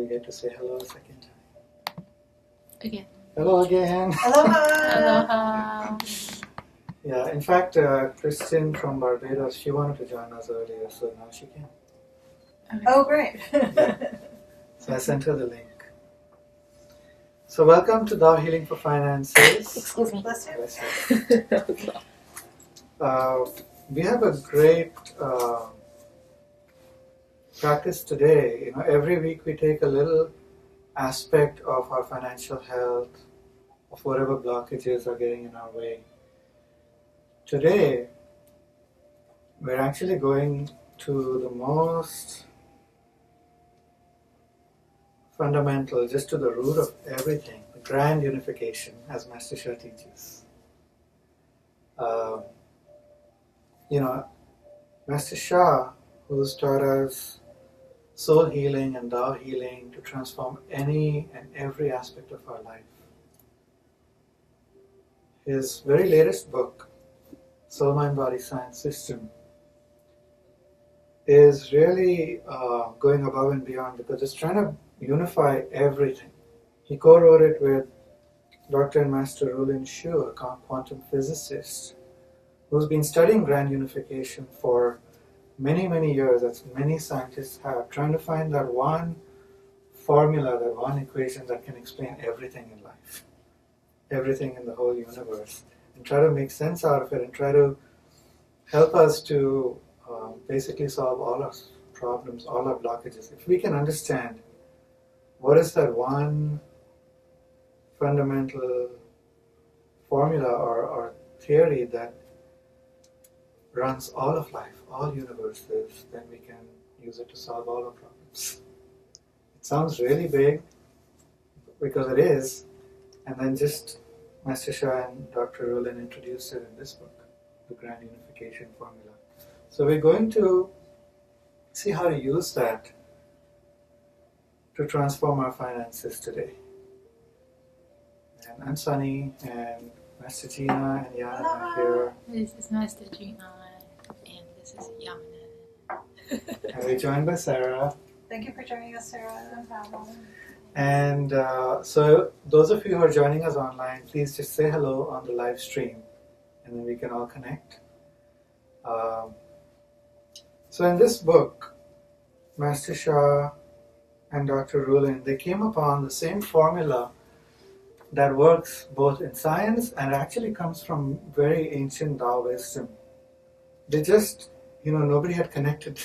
we get to say hello a second time? Again. Hello again. Aloha! Aloha. Yeah, in fact, Christian from Barbados, she wanted to join us earlier, so now she can. Okay. Oh, great. So I sent her the link. So welcome to Tao Healing for Finances. Excuse me. Bless you. Bless you. We have a great practice today. You know, every week we take a little aspect of our financial health, of whatever blockages are getting in our way. Today, we're actually going to the most fundamental, just to the root of everything, the grand unification, as Master Shah teaches. Master Shah, who's taught us soul healing and Tao healing to transform any and every aspect of our life. His very latest book, Soul, Mind, Body, Science System, is really going above and beyond because it's trying to unify everything. He co-wrote it with Dr. and Master Rulin Shu, a quantum physicist, who's been studying grand unification for many, many years, as many scientists have, trying to find that one formula, that one equation that can explain everything in life, everything in the whole universe, and try to make sense out of it and try to help us to basically solve all our problems, all our blockages. If we can understand what is that one fundamental formula or theory that runs all of life, all universes, then we can use it to solve all our problems. It sounds really big, because it is, and then just Master Shah and Dr. Rulin introduced it in this book, the Grand Unification Formula. So we're going to see how to use that to transform our finances today. And I'm Sunny, and Master Gina and Yana are here. This is Master Gina, and this is Yana. And we're joined by Sarah. Thank you for joining us, Sarah. And so those of you who are joining us online, please just say hello on the live stream, and then we can all connect. So in this book, Master Shah and Dr. Rulin, they came upon the same formula that works both in science and actually comes from very ancient Tao wisdom. They just, nobody had connected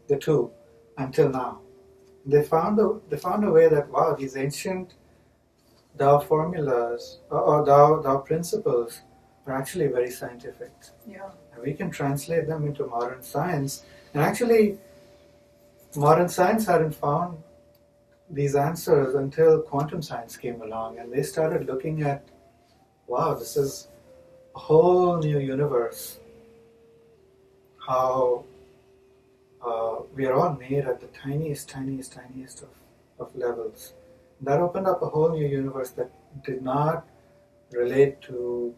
the two until now. They found a way that, wow, these ancient Tao formulas or Tao principles are actually very scientific. Yeah. And we can translate them into modern science. And actually, modern science hadn't found these answers until quantum science came along, and they started looking at, wow, this is a whole new universe. How we are all made at the tiniest of levels. That opened up a whole new universe that did not relate to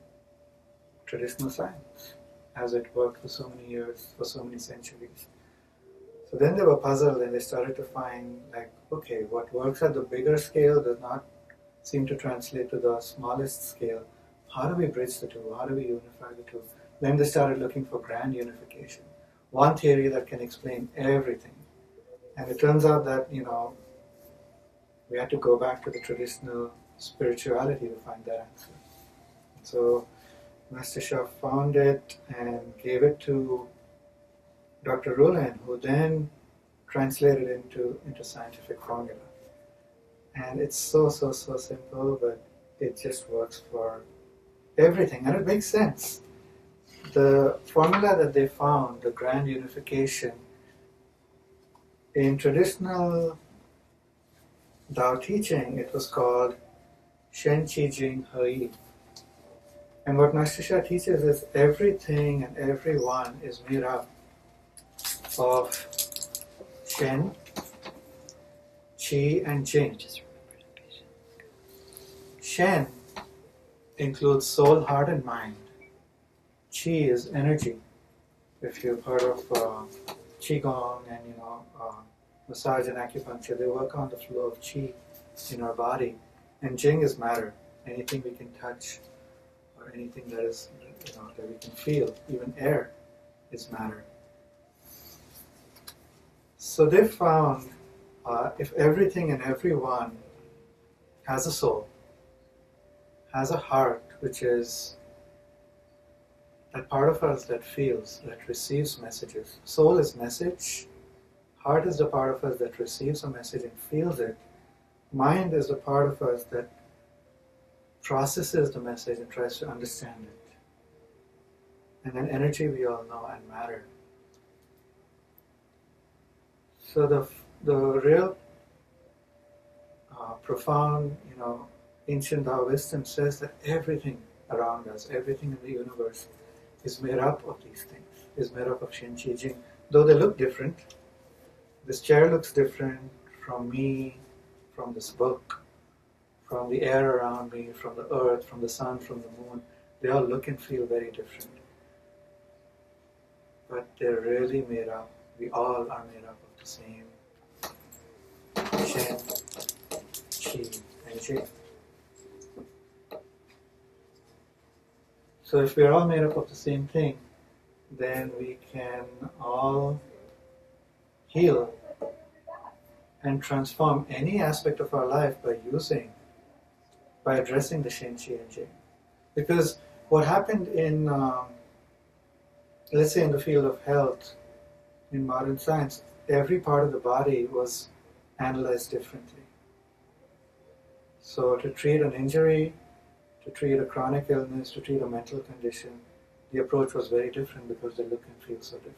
traditional science as it worked for so many years, for so many centuries. So then they were puzzled and they started to find, okay, what works at the bigger scale does not seem to translate to the smallest scale. How do we bridge the two? How do we unify the two? Then they started looking for grand unification. One theory that can explain everything. And it turns out that, we had to go back to the traditional spirituality to find that answer. So Master Shah found it and gave it to Dr. Rulin, who then translated it into scientific formula. And it's so simple, but it just works for everything, and it makes sense. The formula that they found, the grand unification, in traditional Tao teaching, it was called Shen Qi Jing He. And what Master Shah teaches is everything and everyone is made up of Shen, Qi, and Jing. Shen includes soul, heart, and mind. Qi is energy. If you've heard of Qigong and massage and acupuncture, they work on the flow of qi in our body. And jing is matter. Anything we can touch or anything that is, that we can feel, even air is matter. So they found if everything and everyone has a soul, has a heart, which is that part of us that feels, that receives messages. Soul is message. Heart is the part of us that receives a message and feels it. Mind is the part of us that processes the message and tries to understand it. And then energy we all know, and matter. So the real profound, ancient Tao wisdom says that everything around us, everything in the universe is made up of these things, is made up of Shen, Qi, Jing. Though they look different, this chair looks different from me, from this book, from the air around me, from the earth, from the sun, from the moon. They all look and feel very different. But they're really made up, we all are made up of the same Shen, Qi, and Jing. So if we're all made up of the same thing, then we can all heal and transform any aspect of our life by addressing the Shen, Qi, and Jing. Because what happened in, let's say in the field of health, in modern science, every part of the body was analyzed differently. So to treat an injury, to treat a chronic illness, to treat a mental condition, the approach was very different because they look and feel so different.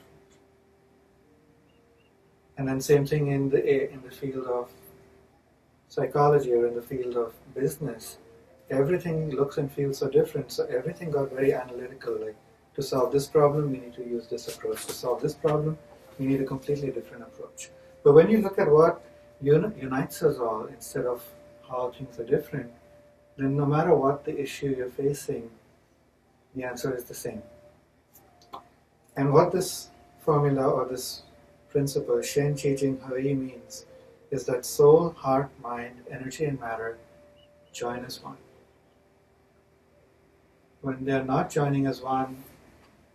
And then same thing in the field of psychology or in the field of business. Everything looks and feels so different, so everything got very analytical. Like, to solve this problem, we need to use this approach. To solve this problem, we need a completely different approach. But when you look at what unites us all, instead of how things are different, then no matter what the issue you're facing, the answer is the same. And what this formula or this principle, Shen, Qi, Jing, Hui, means is that soul, heart, mind, energy, and matter join as one. When they're not joining as one,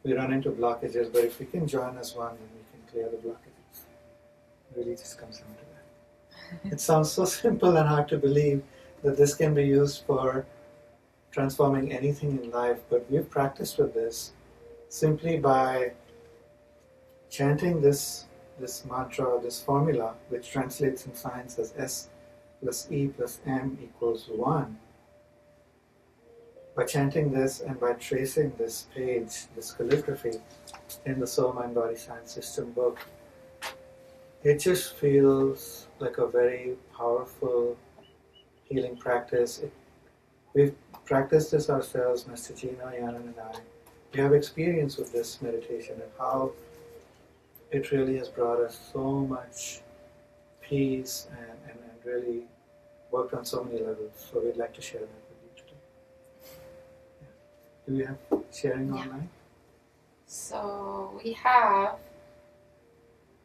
we run into blockages, but if we can join as one, then we can clear the blockages. It really just comes down to that. It sounds so simple and hard to believe that this can be used for transforming anything in life, but we've practiced with this simply by chanting this mantra, this formula, which translates in science as S plus E plus M equals 1. By chanting this and by tracing this page, this calligraphy in the Soul, Mind, Body, Science System book, it just feels like a very powerful healing practice. We've practiced this ourselves, Master Gina, Yana, and I. We have experience with this meditation and how it really has brought us so much peace and really worked on so many levels. So we'd like to share that with you today. Yeah. Do we have sharing online? So we have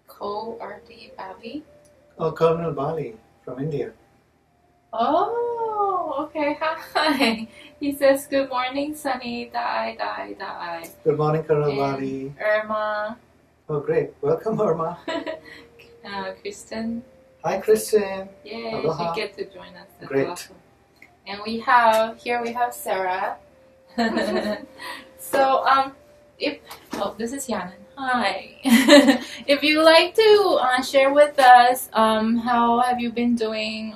Ko-Arti Bali. Oh, Colonel Bali from India. Oh, okay. Hi. He says, good morning, Sunny. Die. Good morning, Colonel And Bali. Irma. Oh, great. Welcome, Irma. Kristen. Hi, Christian. Yeah, Aloha. she get to join us. That's Great. awesome. And we have Sarah. So, this is Yanan. Hi. If you like to share with us, how have you been doing?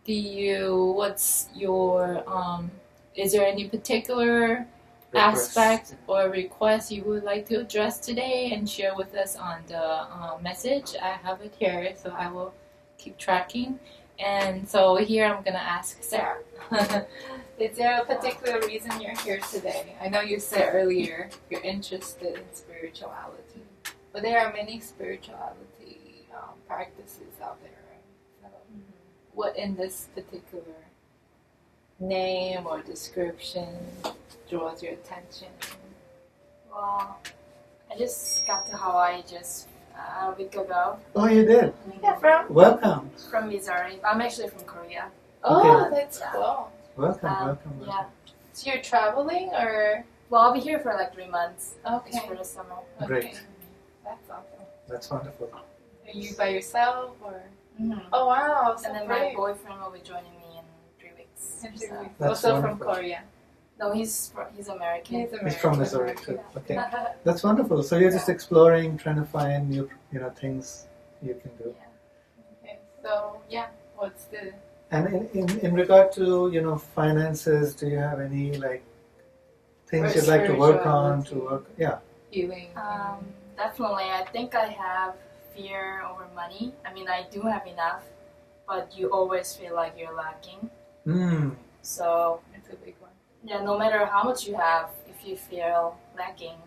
What's your, is there any particular aspect or request you would like to address today and share with us on the message? I have it here, so I will keep tracking. And so here I'm going to ask Sarah. Is there a particular reason you're here today? I know you said earlier you're interested in spirituality, but there are many spirituality practices out there, right? So what in this particular name or description draws your attention? Well, I just got to Hawaii just a week ago. Oh, you did? Yeah, from? Welcome. From Missouri. I'm actually from Korea. Oh, Okay. that's Yeah. cool. Welcome. Yeah. So you're traveling or? Well, I'll be here for like 3 months. Okay. Just for the summer. Great. Okay. That's awesome. That's wonderful. Are you by yourself or? Mm-hmm. Oh wow! So And then great. my boyfriend will be joining me in 3 weeks. In 3 So- weeks. That's Also wonderful. from Korea. No, he's American. He's American. He's from Missouri too. Yeah. Okay. That's wonderful. So you're just exploring, trying to find new, things you can do. Okay. So yeah, what's the? And in regard to, finances, do you have any things Or you'd like to work on spirituality. Yeah. Healing. Definitely. I think I have fear over money. I mean, I do have enough, but you always feel like you're lacking. Mm. So, It's a big one. yeah, no matter how much you have, if you feel lacking,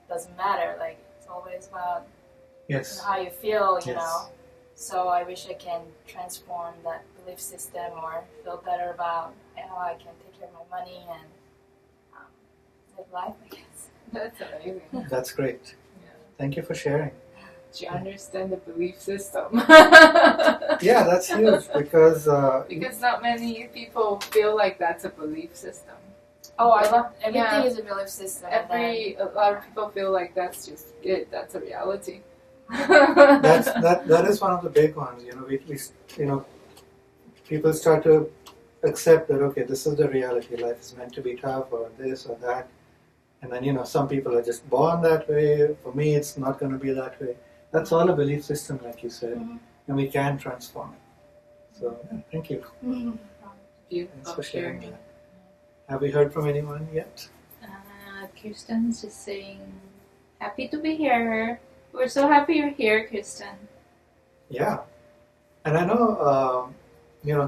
doesn't matter. It's always about Yes. how you feel, you Yes. know. So I wish I can transform that belief system or feel better about how I can take care of my money and live life, I guess. That's amazing. That's great. Yeah. Thank you for sharing. Do you understand the belief system? Yeah, that's huge because Because not many people feel like that's a belief system. Oh, I love everything Yeah. is a belief system. and then- A lot of people feel like that's just it. That's a reality. that is one of the big ones. People start to accept that okay, this is the reality. Life is meant to be tough, or this or that, and then some people are just born that way. For me, it's not going to be that way. That's all a belief system, like you said, Mhm. and we can transform it. So, thank you. Mhm. Thanks for sharing that. Have we heard from anyone yet? Kirsten's just saying, happy to be here. We're so happy you're here, Kirsten. Yeah, and I know,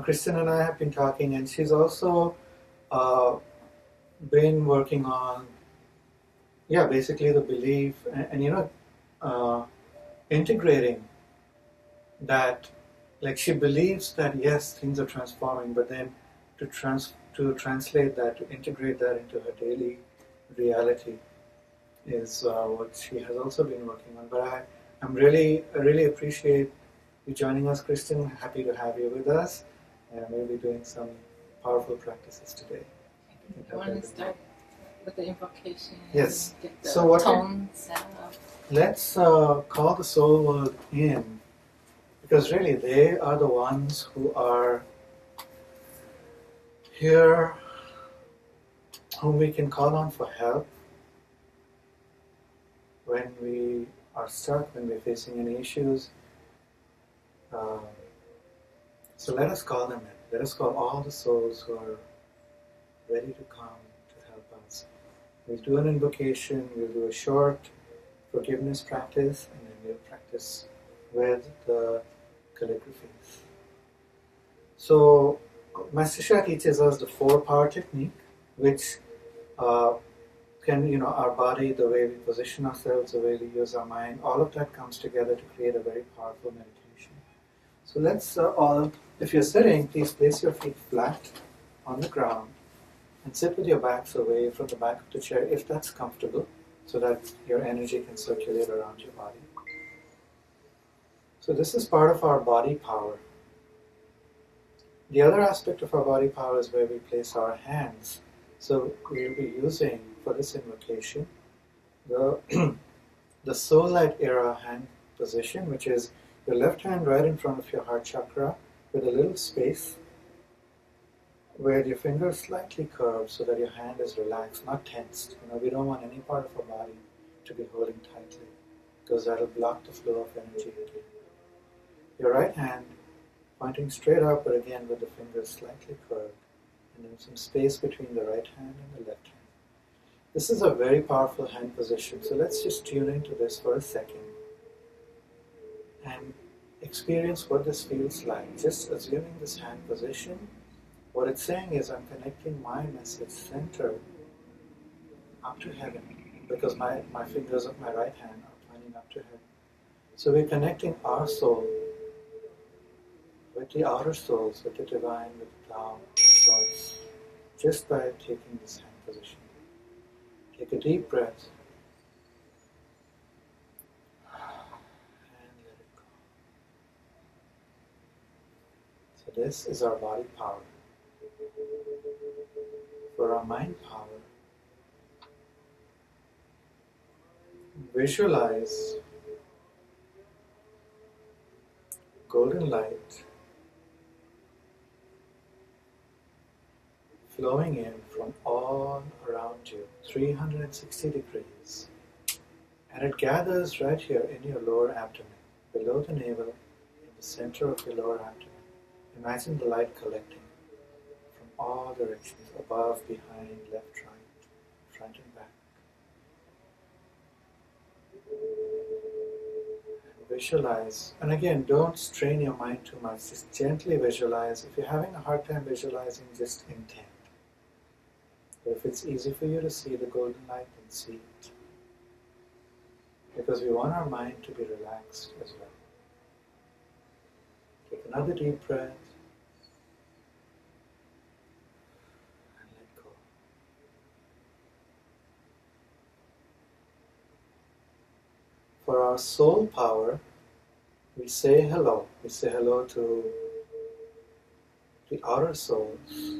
Kristen and I have been talking, and she's also been working on, basically the belief, and integrating that, she believes that yes, things are transforming, but then to translate that, to integrate that into her daily reality is what she has also been working on. But I really appreciate you joining us, Kristen. Happy to have you with us, and we'll be doing some powerful practices today. You want to start with the invocation? Yes. Get the So what tone set up. Let's call the soul world in, because really they are the ones who are here, whom we can call on for help when we are stuck, when we're facing any issues. So let us call them in. Let us call all the souls who are ready to come to help us. We'll do an invocation, we'll do a short forgiveness practice, and then we'll practice with the calligraphies. So Master Shah teaches us the 4-power technique, which can, our body, the way we position ourselves, the way we use our mind, all of that comes together to create a very powerful meditation. So let's all, if you're sitting, please place your feet flat on the ground and sit with your backs away from the back of the chair if that's comfortable, so that your energy can circulate around your body. So this is part of our body power. The other aspect of our body power is where we place our hands. So we'll be using, for this invocation, the Soul Light Era hand position, which is your left hand right in front of your heart chakra with a little space where your fingers slightly curved so that your hand is relaxed, not tensed. We don't want any part of our body to be holding tightly, because that'll block the flow of energy again. Your right hand pointing straight up, but again with the fingers slightly curved, and then some space between the right hand and the left hand. This is a very powerful hand position, so let's just tune into this for a second and experience what this feels like. Just assuming this hand position, what it's saying is I'm connecting my message center up to heaven, because my fingers of my right hand are pointing up to heaven. So we're connecting our soul with the outer souls, with the divine, with the Tao, the source, just by taking this hand position. Take a deep breath So this is our body power. For our mind power, visualize golden light flowing in from all around you, 360 degrees. And it gathers right here in your lower abdomen, below the navel, in the center of your lower abdomen. Imagine the light collecting from all directions, above, behind, left, right, front and back. And visualize, and again, don't strain your mind too much, just gently visualize. If you're having a hard time visualizing, just intent. But if it's easy for you to see the golden light, then see it. Because we want our mind to be relaxed as well. Take another deep breath and let go. For our soul power, we say hello. We say hello to the outer souls.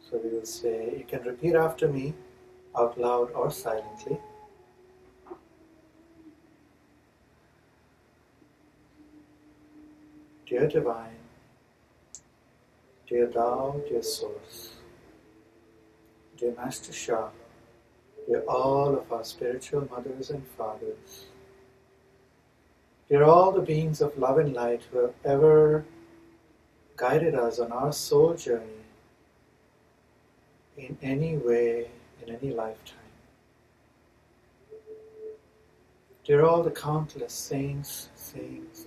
So we will say, you can repeat after me, out loud or silently. Dear Divine, dear Tao, dear Source, dear Master Shah, dear all of our spiritual mothers and fathers, dear all the beings of love and light who have ever guided us on our soul journey in any way, in any lifetime. Dear all the countless saints,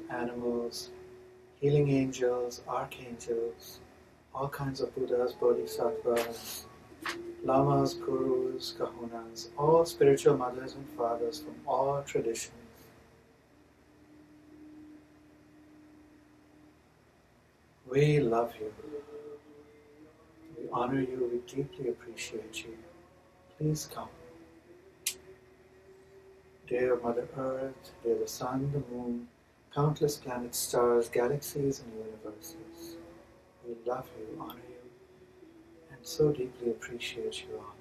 animals, healing angels, archangels, all kinds of Buddhas, Bodhisattvas, lamas, gurus, kahunas, all spiritual mothers and fathers from all traditions. We love you. We honor you. We deeply appreciate you. Please come. Dear Mother Earth, dear the sun, the moon, countless planets, stars, galaxies, and universes. We love you, honor you, and so deeply appreciate you all.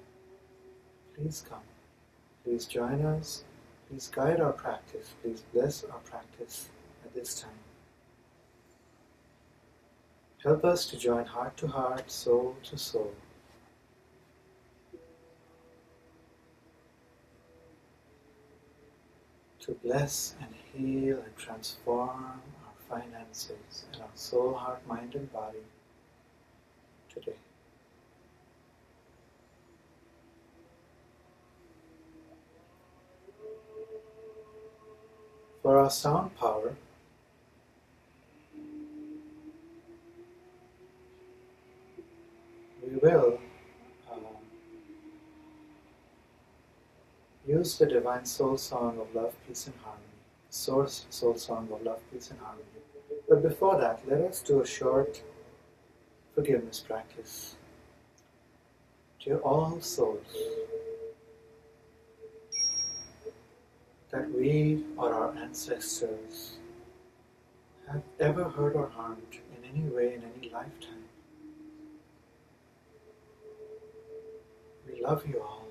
Please come. Please join us. Please guide our practice. Please bless our practice at this time. Help us to join heart to heart, soul to soul. To bless and heal and transform our finances and our soul, heart, mind, and body today. For our sound power, we will use the divine soul song of love, peace, and harmony, source soul song of love, peace, and harmony. But before that, let us do a short forgiveness practice. Dear all souls that we or our ancestors have ever hurt or harmed in any way in any lifetime, we love you all.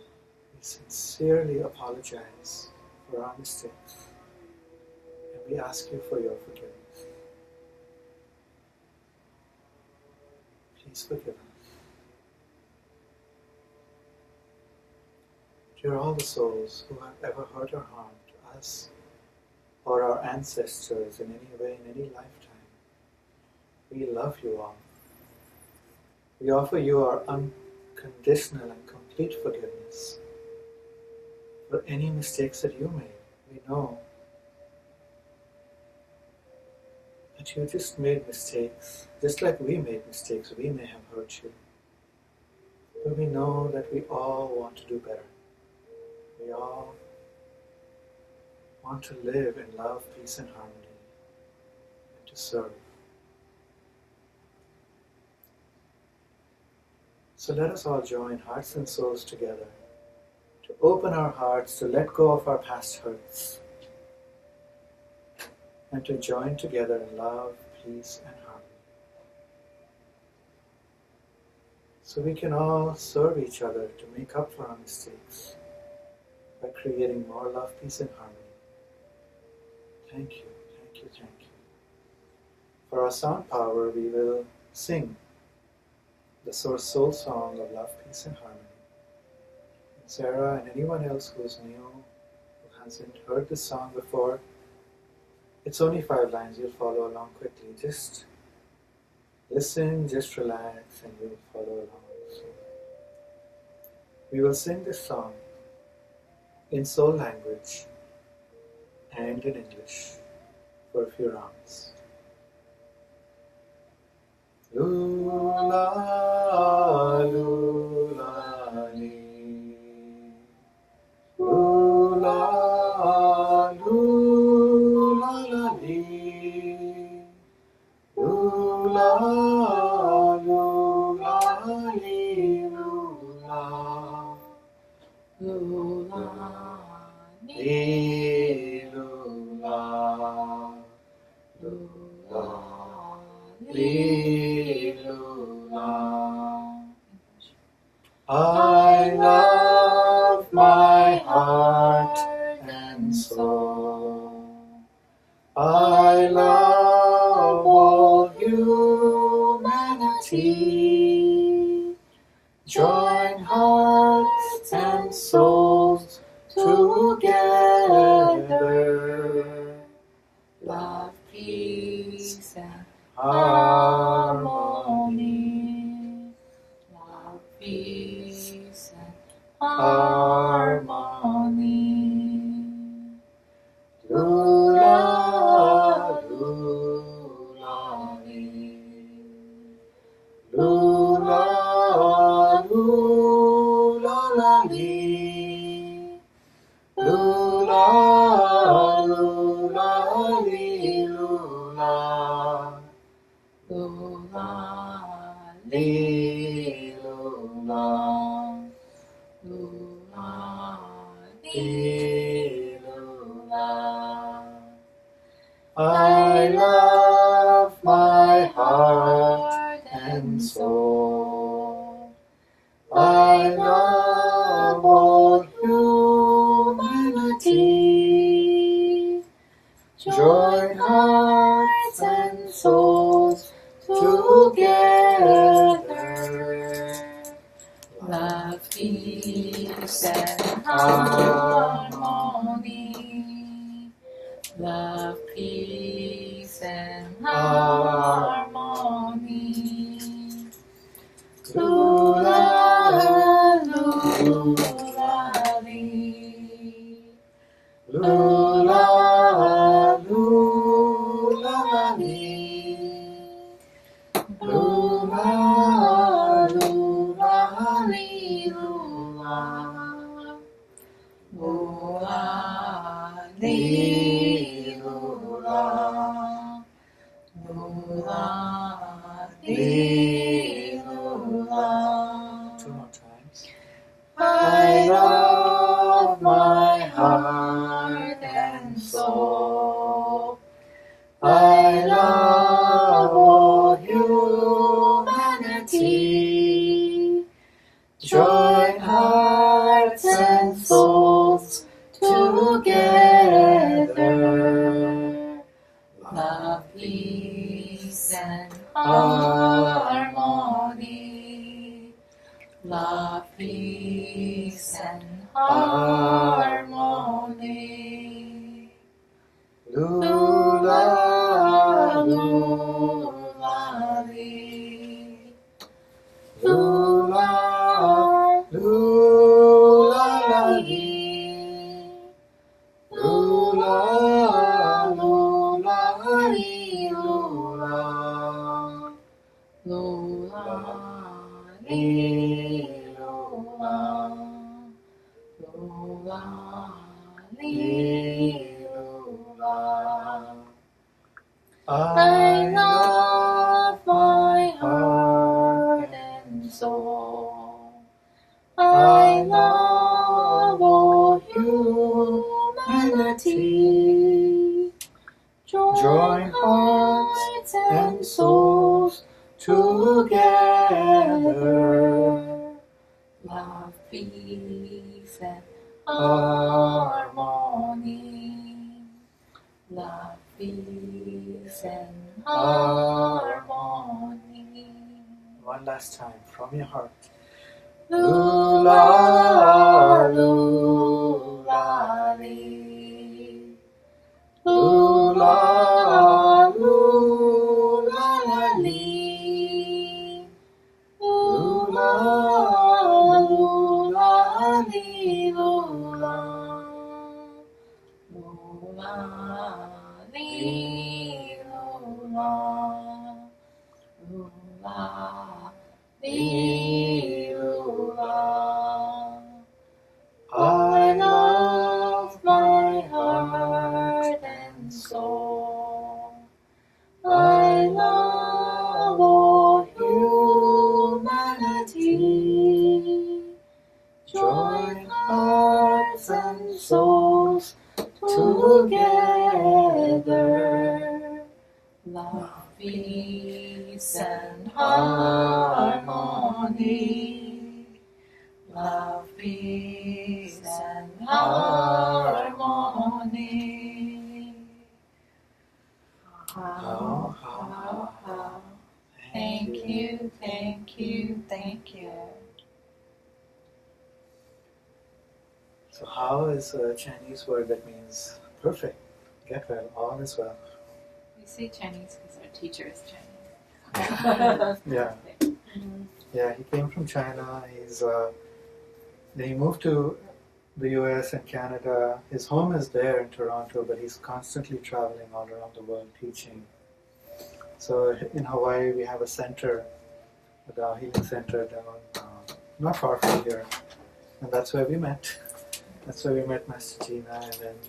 We sincerely apologize for our mistakes, and we ask you for your forgiveness. Please forgive us. Dear all the souls who have ever hurt or harmed us or our ancestors in any way in any lifetime, we love you all. We offer you our unconditional and complete forgiveness for any mistakes that you made. We know that you just made mistakes. Just like we made mistakes, we may have hurt you. But we know that we all want to do better. We all want to live in love, peace, and harmony, and to serve. So let us all join hearts and souls together to open our hearts, to let go of our past hurts, and to join together in love, peace, and harmony. so we can all serve each other to make up for our mistakes by creating more love, peace, and harmony. Thank you, thank you, thank you. For our sound power, we will sing the Source Soul song of love, peace, and harmony. And Sarah and anyone else who's new, who hasn't heard this song before, it's only 5 lines. You'll follow along quickly. Just listen, just relax, and you'll follow along. So, we will sing this song in soul language and in English for a few rounds. Lula, lula, lee. Lula, lula, lee. Lula, lula, lee, lula. Lula, Lee, lula. Lula, lee, lula. I love my heart and soul. I love all humanity. Join hearts and souls together. love, peace, and Harmony. love, peace, and harmony. Lula, lula, lee. Lula, lula, lee. Lula, lula, lee, lula. Lula, Lee, lula. lula, Lee, lula. I I love my heart heart and soul. I love all humanity. Join hearts and souls together. love, peace, and harmony. Love, peace, and harmony. Lula, lula, lee. Lula, lula, lee. Lula, lula, lee, lula. Lula, Lee, lula. Lula, Lee, lula. 2 more times. I love my heart and soul. I love all humanity. Join hearts and souls together. Love, peace, and harmony. Love, peace, and harmony. Lula, Lula, lee. lula, lula, lee. Lula, lula, lee, lula. Lula, Lee, lula. Lula, lee. lee, lula. I love my heart and soul. I love all humanity. Join hearts and souls together. peace, and harmony. Love, peace, and harmony. One last time, from your heart. Lula, lula, lee. Lula, lula, lee. Lula, lula, lee, lula. Lula, lee, lula. Lula, lee, lula. I love my heart and soul. I love all humanity. Join hearts and souls together. Love, peace, and harmony. Love, peace, and harmony. How. Thank you, thank you, thank you. So how is a Chinese word that means perfect, get well, all is well? We say Chinese because our teacher is Chinese. Yeah. Yeah, he came from China. He moved to the US and Canada. His home is there in Toronto, but he's constantly traveling all around the world teaching. So in Hawaii, we have a center, the healing center down not far from here, and that's where we met. That's where we met Master Gina, and then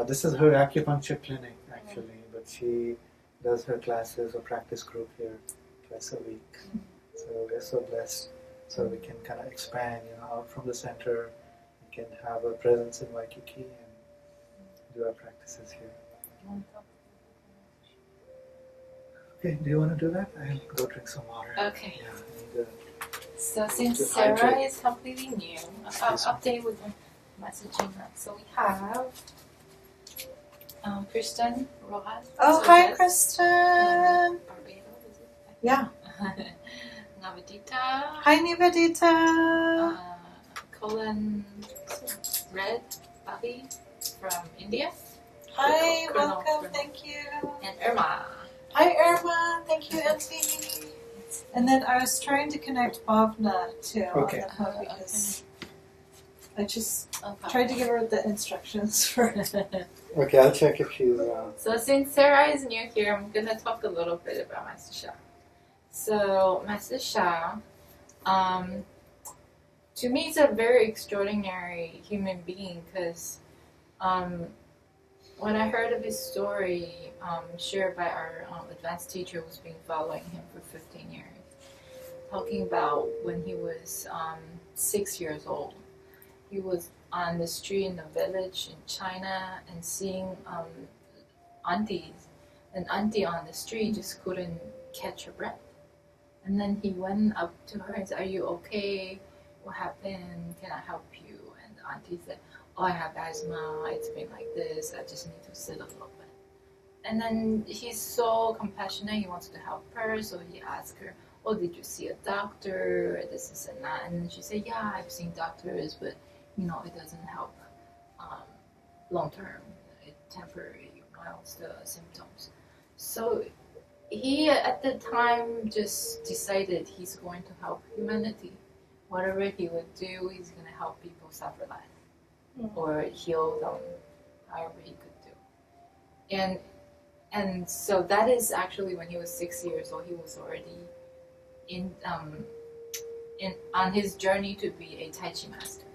this is her acupuncture clinic actually, but she does her classes or practice group here twice a week. So we're so blessed. So we can kind of expand, out from the center. We can have a presence in Waikiki and do our practices here. Okay, do you want to do that? I'll go drink some water. Okay. Yeah, I need So since to Sarah hydrate. is completely new, I'll update with the messaging. So we have Kristen Rojas. Oh, hi, Kristen. Barbados, is it? Yeah. Navadita. Hi, Nivadita. Colin Red Bobby from India. Hi, Colonel welcome. Colonel. Thank you. And Irma. Hi, Irma. Thank you, Auntie. And then I was trying to connect Bhavna too Okay. on the phone because I just Okay. tried to give her the instructions for Okay, I'll check if she's. So since Sarah is new here, I'm gonna talk a little bit about Master Sha. So Master Sha, to me, he's a very extraordinary human being because when I heard of his story shared by our advanced teacher who's been following him for 15 years, talking about when he was 6 years old. He was on the street in the village in China and seeing aunties. An auntie on the street just couldn't catch her breath. And then he went up to her and said, "Are you okay? What happened? Can I help you?" And the auntie said, "Oh, I have asthma. It's been like this. I just need to sit a little bit." And then he's so compassionate. He wants to help her. So he asked her, "Oh, did you see a doctor? This is and that." And then she said, "Yeah, I've seen doctors, but it doesn't help long term. It temporarily miles the symptoms." So he, at the time, just decided he's going to help humanity. Whatever he would do, he's going to help people suffer less or heal them, however he could do. And so that is actually when he was 6 years old. He was already on his journey to be a Tai Chi master.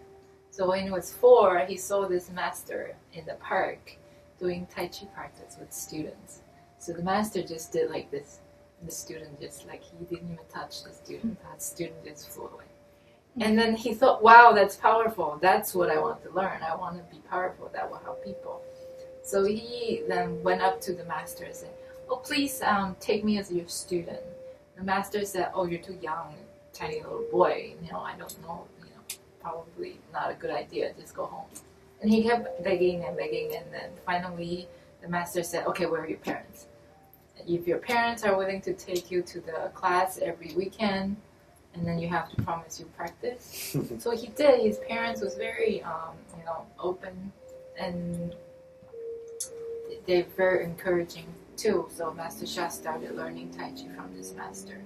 So when he was 4, he saw this master in the park doing Tai Chi practice with students. So the master just did like this. And the student just he didn't even touch the student. That student just flew away. And then he thought, wow, that's powerful. That's what I want to learn. I want to be powerful. That will help people. So he then went up to the master and said, "Oh, please take me as your student." The master said, "Oh, you're too young, tiny little boy. I don't know, probably not a good idea. Just go home. And he kept begging and begging, and then finally the master said, okay, where are your parents? If your parents are willing to take you to the class every weekend, and then you have to promise you practice. So he did. His parents was very, open, and they're very encouraging too. So Master Sha started learning Tai Chi from this master.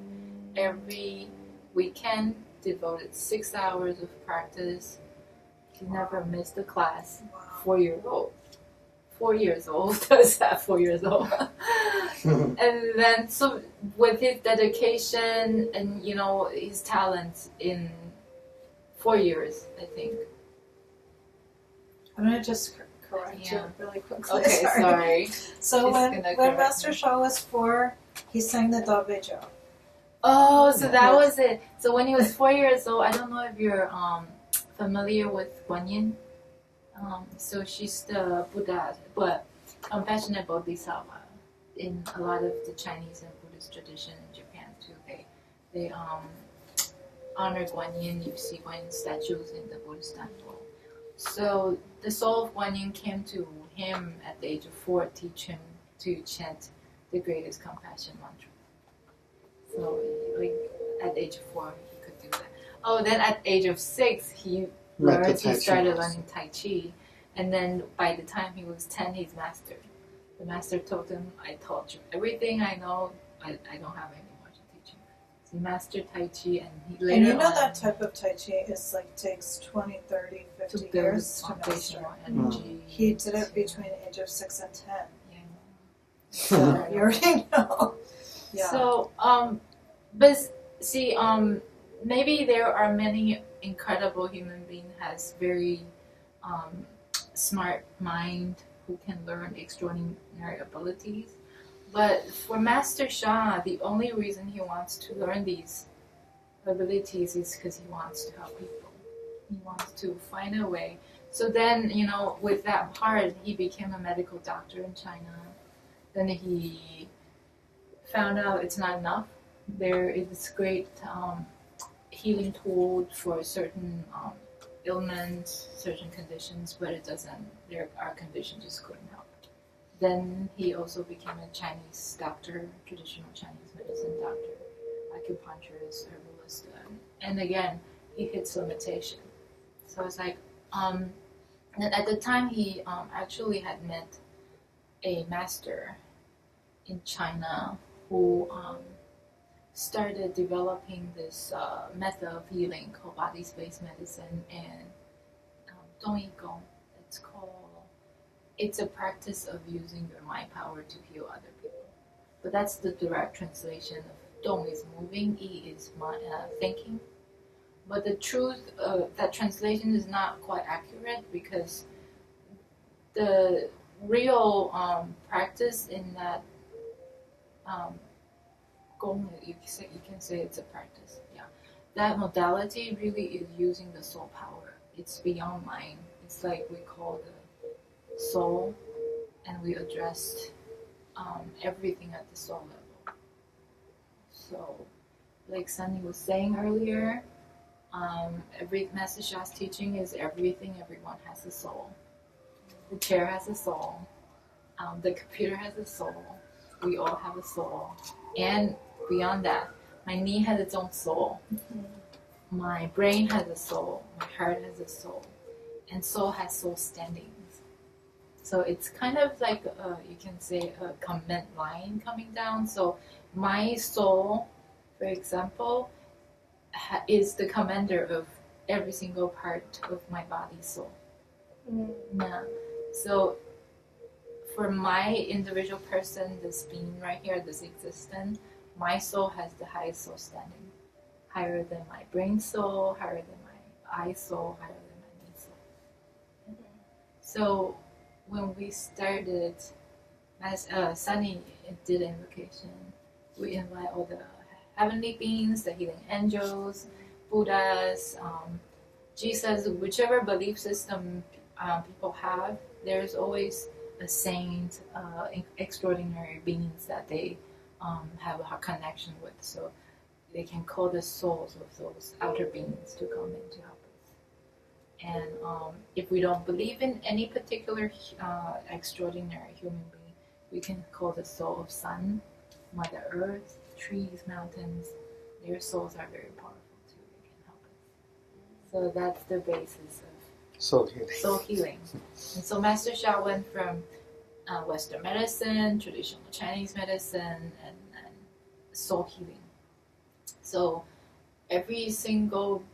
Every weekend, devoted 6 hours of practice. He never missed a class. Wow. 4 years old. 4 years old does that. 4 years old. And then, so with his dedication and his talents, in 4 years, I think. I'm gonna just correct you really quickly. Okay, sorry. So when Master Sha was 4, he sang the Dabejo. Oh, so that was it. So when he was 4 years old, I don't know if you're familiar with Guan Yin. So she's the Buddha, but compassionate Bodhisattva. In a lot of the Chinese and Buddhist tradition in Japan too, they honor Guan Yin. You see Guan Yin statues in the Buddhist temple. So the soul of Guan Yin came to him at the age of 4, teach him to chant the greatest compassion mantra. So at the age of 4, he could do that. Oh, then at the age of 6, he started learning Tai Chi. And then by the time he was 10, he's mastered. The master told him, I taught you everything I know. I don't have any more to teach you. So he mastered Tai Chi, and he later And that type of Tai Chi is takes 20, 30, 50 to build years to master. foundational energy. He did it between the age of 6 and 10. Yeah. So you already know. Yeah. So, but see, maybe there are many incredible human beings has very smart mind who can learn extraordinary abilities. But for Master Sha, the only reason he wants to learn these abilities is because he wants to help people. He wants to find a way. So then, with that heart, he became a medical doctor in China. Then he found out it's not enough. There is great healing tool for certain ailments, certain conditions, but it doesn't. Our condition just couldn't help. Then he also became a Chinese doctor, traditional Chinese medicine doctor, acupuncturist, herbalist, and again he hits limitation. So it's like, and at the time he actually had met a master in China who started developing this method of healing called body space medicine and Dong. It's a practice of using your mind power to heal other people. But that's the direct translation of Dong is moving, Yi is thinking. But the truth, that translation is not quite accurate because the real practice in that Gong, you can say it's a practice. Yeah, that modality really is using the soul power. It's beyond mind. It's like we call the soul, and we addressed everything at the soul level. So, like Sunny was saying earlier, every Master Sha's teaching is everything. Everyone has a soul. The chair has a soul. The computer has a soul. We all have a soul. And beyond that, my knee has its own soul. Mm-hmm. My brain has a soul. My heart has a soul. And soul has soul standings. So it's kind of like, you can say, a comment line coming down. So my soul, for example, is the commander of every single part of my body's soul. Mm-hmm. Yeah. So for my individual person, this being right here, this existence, my soul has the highest soul standing. Higher than my brain soul, higher than my eye soul, higher than my knee soul. Mm-hmm. So when we started, as Sunny did invocation, we invite all the heavenly beings, the healing angels, Buddhas, Jesus, whichever belief system people have, there's always a saint, extraordinary beings that they have a connection with. So they can call the souls of those outer beings to come in to help us. And if we don't believe in any particular extraordinary human being, we can call the soul of sun, Mother Earth, trees, mountains. Their souls are very powerful too. They can help us. So that's the basis of soul healing. And so Master Sha went from Western medicine, traditional Chinese medicine, and soul healing. So every single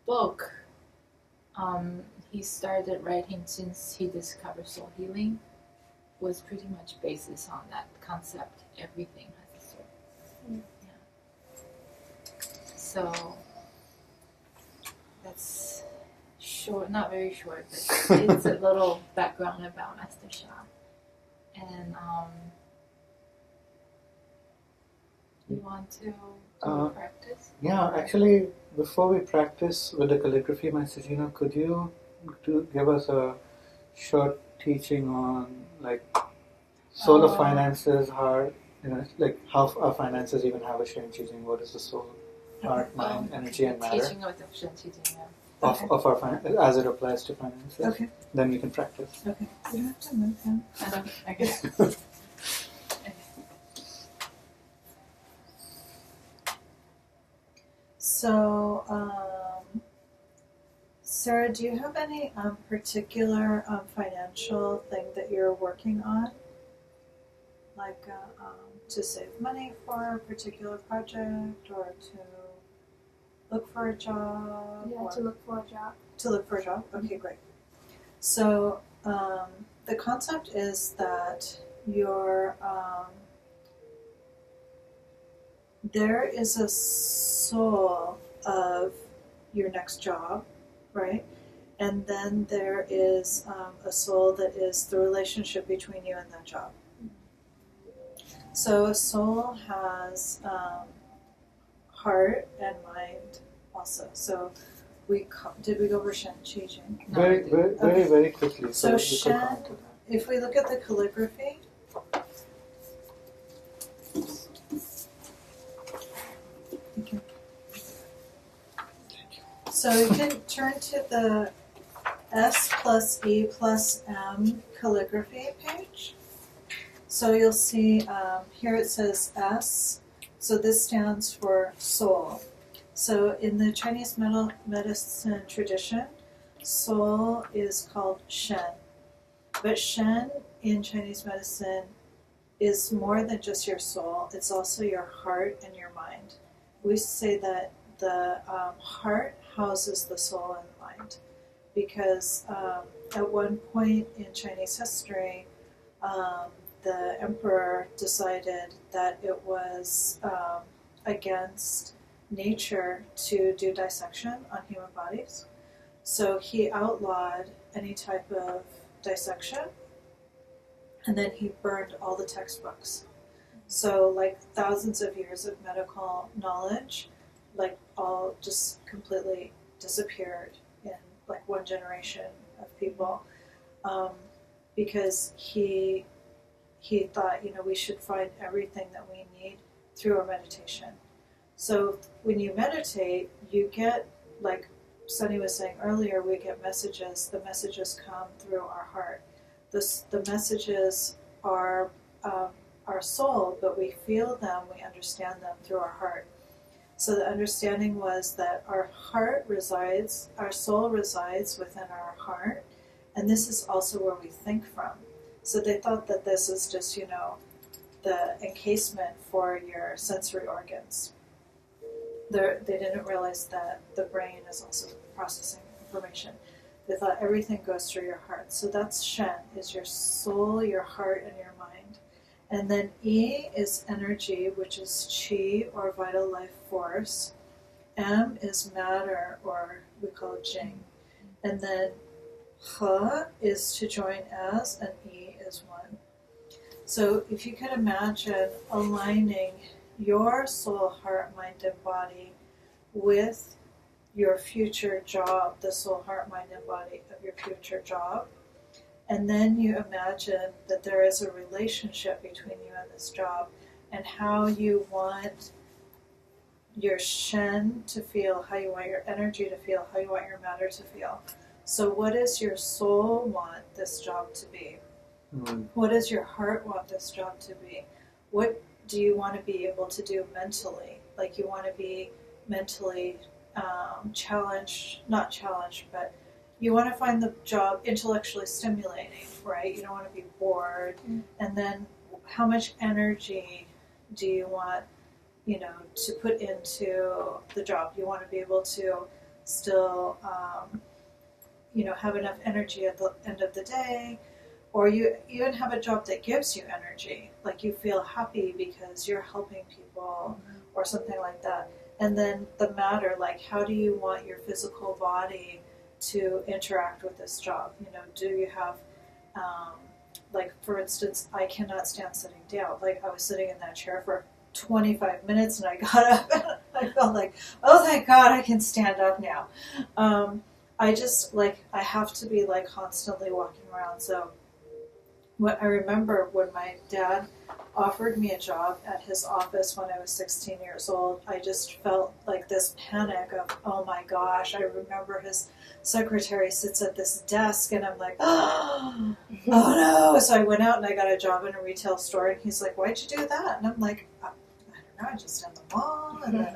book he started writing since he discovered soul healing was pretty much basis on that concept. Everything has a soul. Yeah. So that's short, not very short, but it's a little background about Master Sha. And you want to practice? Yeah, actually, before we practice with the calligraphy, Master Gina, could you give us a short teaching on like solar finances, how how our finances even have a Shen Qijing? What is the soul, heart, mind, energy, and matter Teaching of the Shen Qijing, yeah. of our as it applies to finances? Okay. Then we can practice. Okay. You don't have to move him. Okay. So, Sarah, do you have any particular financial thing that you're working on? Like to save money for a particular project or to look for a job? Yeah, to look for a job. To look for a job? Okay, great. So, the concept is that there is a soul of your next job, right? And then there is a soul that is the relationship between you and that job. So a soul has heart and mind also. So did we go over Shen Qijing? Very quickly. So Shen, if we look at the calligraphy, so we can turn to the S plus E plus M calligraphy page. So you'll see here it says S. So this stands for soul. So in the Chinese medicine tradition, soul is called Shen. But Shen in Chinese medicine is more than just your soul. It's also your heart and your mind. We say that the heart houses the soul and the mind because at one point in Chinese history, the emperor decided that it was against nature to do dissection on human bodies. So he outlawed any type of dissection, and then he burned all the textbooks. So like thousands of years of medical knowledge, like all just completely disappeared in like one generation of people, because he thought, we should find everything that we need through our meditation. So when you meditate, you get, like Sunny was saying earlier, we get messages. The messages come through our heart. The messages are our soul, but we feel them, we understand them through our heart. So the understanding was that our soul resides within our heart, and this is also where we think from. So they thought that this is just, the encasement for your sensory organs. They didn't realize that the brain is also processing information. They thought everything goes through your heart. So that's Shen, is your soul, your heart, and your mind. And then E is energy, which is Qi, or vital life force. M is matter, or we call it Jing. And then He is to join as, and E is one. So if you could imagine aligning your soul, heart, mind, and body with your future job, the soul, heart, mind, and body of your future job, and then you imagine that there is a relationship between you and this job, and how you want your Shen to feel how you want your energy to feel, how you want your matter to feel. So what does your soul want this job to be? What does your heart want this job to be? What do you want to be able to do mentally? Like, you want to be mentally challenged, not challenged, but you want to find the job intellectually stimulating, right? You don't want to be bored. And then how much energy do you want, to put into the job? You want to be able to still, have enough energy at the end of the day, or you even have a job that gives you energy, like you feel happy because you're helping people or something like that. And then the matter, like, how do you want your physical body to interact with this job? Do you have, like, for instance, I cannot stand sitting down. Like, I was sitting in that chair for 25 minutes and I got up and I felt like, oh, thank God I can stand up now. I just, like, I have to be, like, constantly walking around. So what I remember when my dad offered me a job at his office when I was 16 years old, I just felt like this panic of, oh my gosh. I remember his secretary sits at this desk and I'm like, oh no. So I went out and I got a job in a retail store and he's like, why'd you do that? And I'm like, I don't know, I just did the mall and then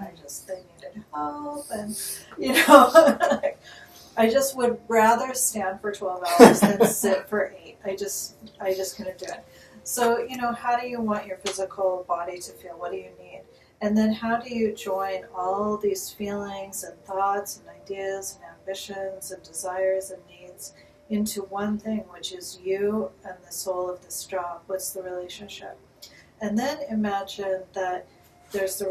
they needed help and, like, I just would rather stand for 12 hours than sit for 8. I just couldn't do it. So, how do you want your physical body to feel? What do you need? And then how do you join all these feelings and thoughts and ideas and ambitions and desires and needs into one thing, which is you and the soul of this job? What's the relationship? And then imagine that there's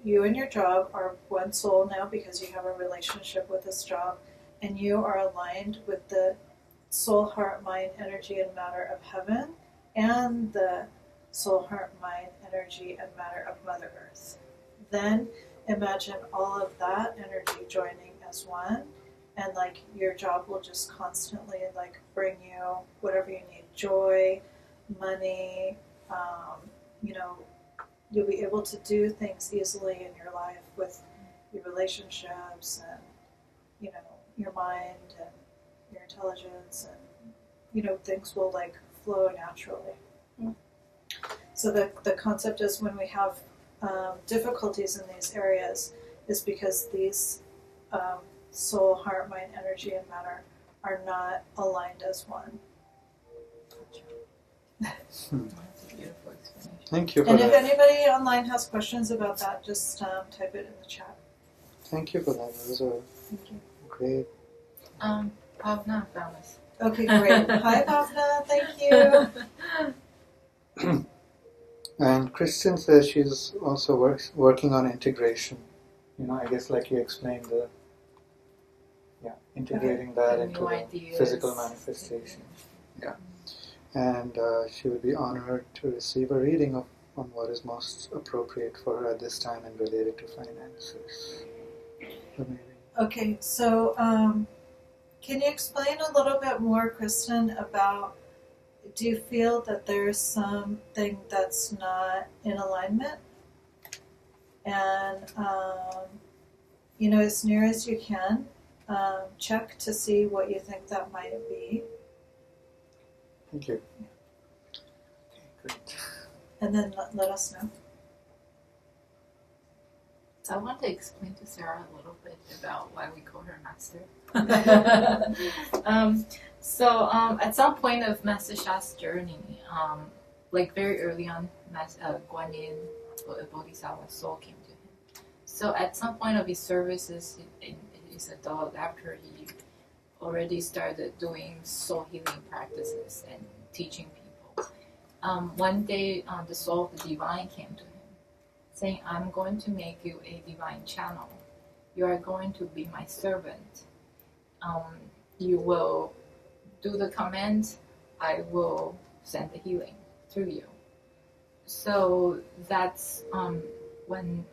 you and your job are one soul now because you have a relationship with this job. And you are aligned with the soul, heart, mind, energy, and matter of heaven and the soul, heart, mind, energy, and matter of Mother Earth. Then imagine all of that energy joining as one, and like your job will just constantly like bring you whatever you need: joy, money. You'll be able to do things easily in your life with your relationships and your mind and your intelligence, and things will like flow naturally. So the concept is when we have difficulties in these areas is because these soul, heart, mind, energy, and matter are not aligned as one. That's a beautiful explanation. Thank you for and that. if anybody online has questions about that, just type it in the chat. Thank you for that. That was a great. Bhavna found us. Okay, great. Hi, Bhavna. Thank you. And Kristen says she's also working on integration. I guess like you explained, integrating that into the physical manifestation. Yeah. And she would be honored to receive a reading on what is most appropriate for her at this time and related to finances. Okay, so can you explain a little bit more, Kristen, about, do you feel that there's something that's not in alignment? And, as near as you can, check to see what you think that might be. Thank you. Okay, great. And then let us know. So I want to explain to Sarah a little bit about why we call her Master. At some point of Master Sha's journey, like very early on, Guan Yin, Bodhisattva's soul came to him. So at some point of his services in his adult, after he already started doing soul healing practices and teaching people, one day the soul of the divine came to him, saying, I'm going to make you a divine channel. You are going to be my servant. You will do the commands. I will send the healing through you. So that's when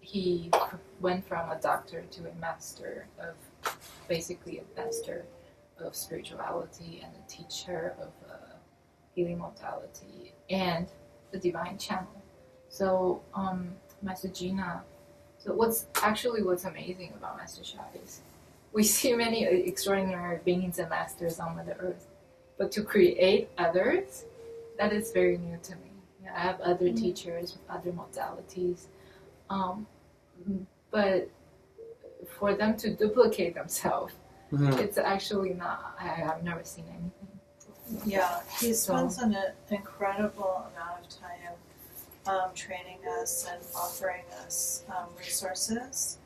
he went from a doctor to a master of, basically a master of spirituality and a teacher of healing modality and the divine channel. So Master Gina. So what's amazing about Master Sha is we see many extraordinary beings and masters on Mother Earth, but to create others, that is very new to me. Yeah, I have other teachers, other modalities, but for them to duplicate themselves, it's actually not. I have never seen anything. Yeah, he spends an incredible amount of time training us and offering us resources.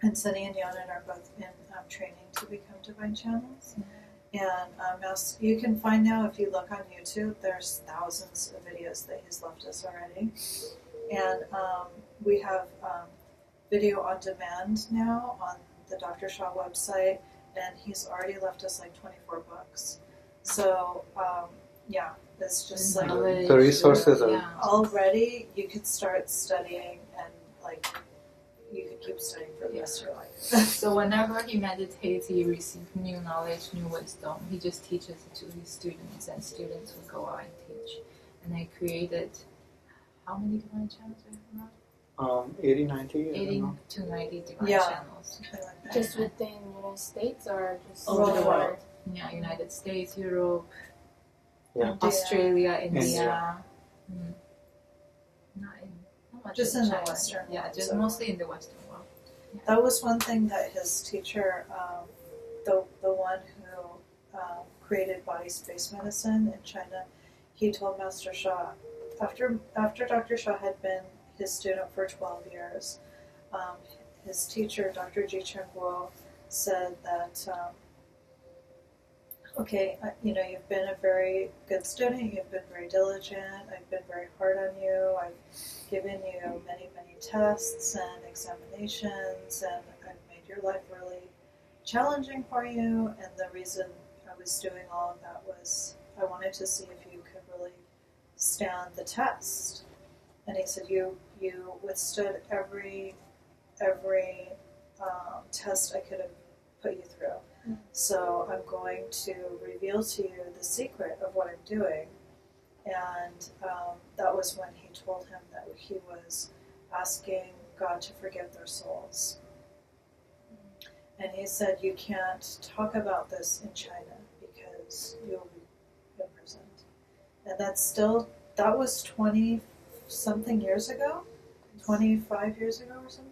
And Sunny and Yanan are both in training to become divine channels. And you can find now, if you look on YouTube, there's thousands of videos that he's left us already. And we have video on demand now on the Dr. Shah website, and he's already left us like 24 books. So, yeah, it's just like the resources are already you could start studying, and like you could keep studying for the rest of your life. So whenever he meditates, he receives new knowledge, new wisdom. He just teaches it to his students, and students will go out and teach. And I created, how many divine channels do I have now? 80, 90? 80 to 90 divine channels. Just within the United States or just all over the world? Yeah, United States, Europe, Australia, India. Not much just in China. the Western world. Yeah, just mostly in the Western world. Yeah. That was one thing that his teacher, the one who created body space medicine in China, he told Master Sha, after Dr. Sha had been his student for 12 years, his teacher, Dr. Ji Chen Guo, said that, okay, you've been a very good student, you've been very diligent, I've been very hard on you, I've given you many, many tests and examinations, and I've made your life really challenging for you, and the reason I was doing all of that was I wanted to see if you could really stand the test. And he said, you withstood every test I could have put you through. So I'm going to reveal to you the secret of what I'm doing. And that was when he told him that he was asking God to forgive their souls. And he said, you can't talk about this in China because you'll be imprisoned. And that was 20-something years ago, 25 years ago or something,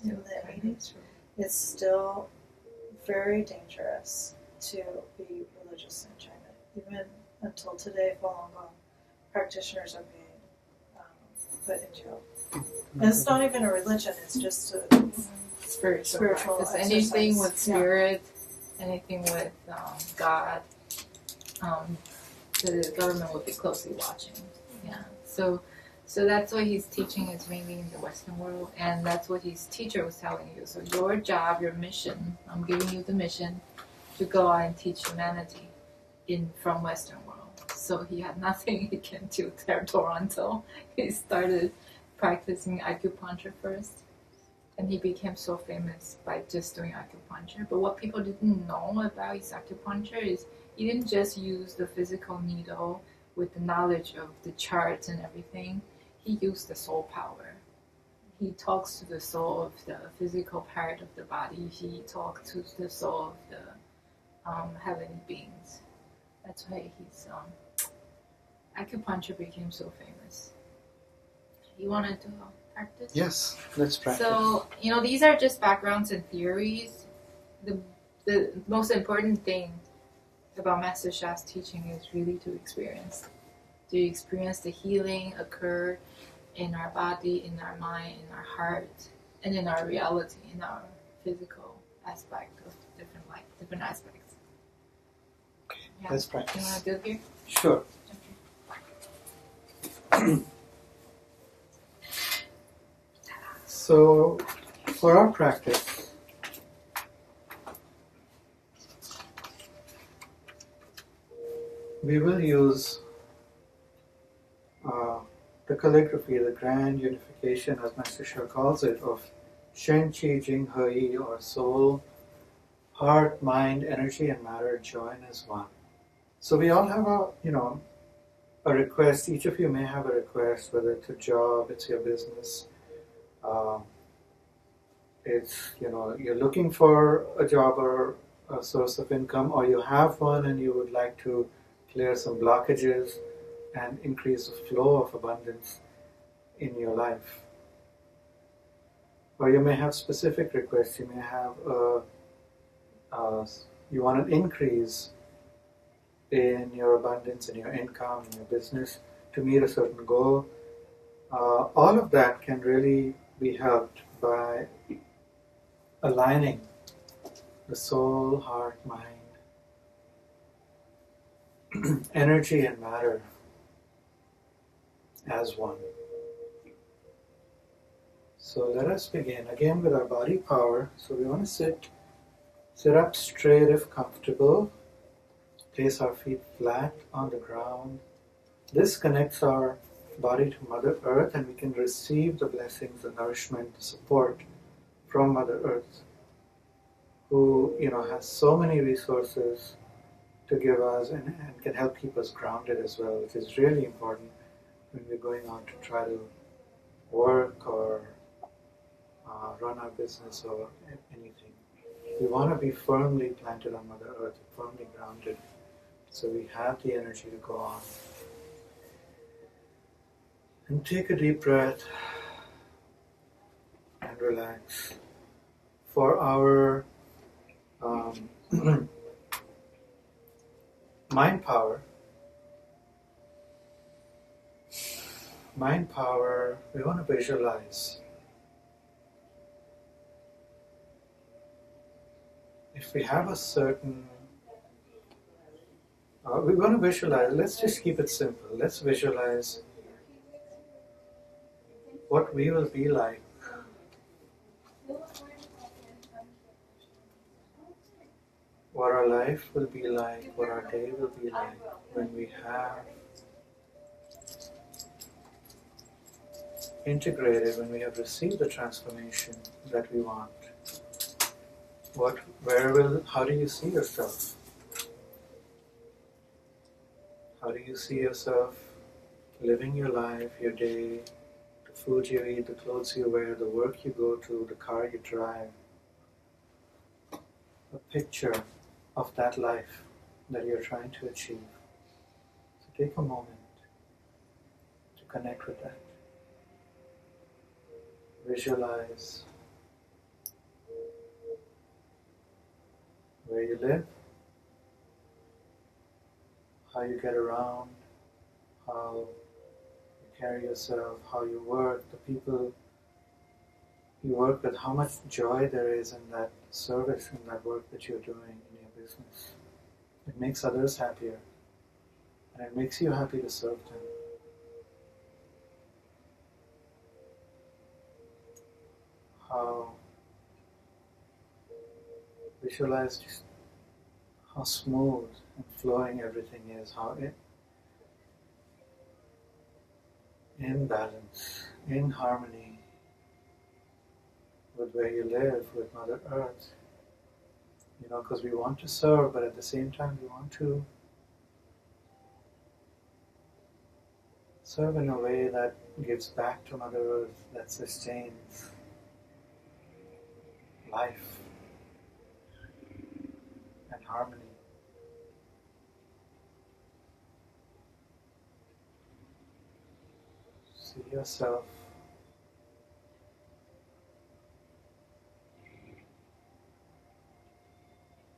in the 80s. It's still very dangerous to be religious in China. Even until today, Falun Gong practitioners are being put in jail. And it's not even a religion, it's just a spiritual practice. Anything with spirit, anything with God, the government will be closely watching. Yeah. So that's why he's teaching is mainly in the Western world, and that's what his teacher was telling you. So your job, your mission, I'm giving you the mission to go out and teach humanity from Western world. So he had nothing he can do there, Toronto. He started practicing acupuncture first, and he became so famous by just doing acupuncture. But what people didn't know about his acupuncture is he didn't just use the physical needle with the knowledge of the charts and everything. He used the soul power. He talks to the soul of the physical part of the body. He talks to the soul of the heavenly beings. That's why his acupuncture became so famous. You wanted to practice? Yes, let's practice. So, these are just backgrounds and theories. The most important thing about Master Sha's teaching is really to experience the healing occur in our body, in our mind, in our heart, and in our reality, in our physical aspect of different aspects. Okay, let's practice. You want to do it here? Sure. Okay. So, for our practice, we will use the calligraphy, the grand unification, as Master Sha calls it, of Shen, Qi, Jing, He, Yi, or soul, heart, mind, energy, and matter join as one. So we all have a request. Each of you may have a request, whether it's a job, it's your business. Um, it's, you're looking for a job or a source of income, or you have one and you would like to clear some blockages and increase the flow of abundance in your life. Or you may have specific requests. You may have you want an increase in your abundance, in your income, in your business to meet a certain goal. All of that can really be helped by aligning the soul, heart, mind, energy and matter as one. So let us begin again with our body power. So we want to sit up straight if comfortable. Place our feet flat on the ground. This connects our body to Mother Earth, and we can receive the blessings, the nourishment, the support from Mother Earth, who has so many resources to give us and can help keep us grounded as well, which is really important when we're going out to try to work or run our business or anything. We want to be firmly planted on Mother Earth, firmly grounded, so we have the energy to go on. And take a deep breath and relax. For our mind power, we want to visualize. If we have a certain, we want to visualize, let's just keep it simple. Let's visualize what we will be like what our life will be like, what our day will be like when we have integrated, when we have received the transformation that we want. How do you see yourself? How do you see yourself living your life, your day, the food you eat, the clothes you wear, the work you go to, the car you drive? A picture of that life that you're trying to achieve. So take a moment to connect with that. Visualize where you live, how you get around, how you carry yourself, how you work, the people you work with, how much joy there is in that service, in that work that you're doing in your business. It makes others happier, and it makes you happy to serve them. Visualize just how smooth and flowing everything is, how in balance, in harmony with where you live, with Mother Earth. Because we want to serve, but at the same time we want to serve in a way that gives back to Mother Earth, that sustains life and harmony. See yourself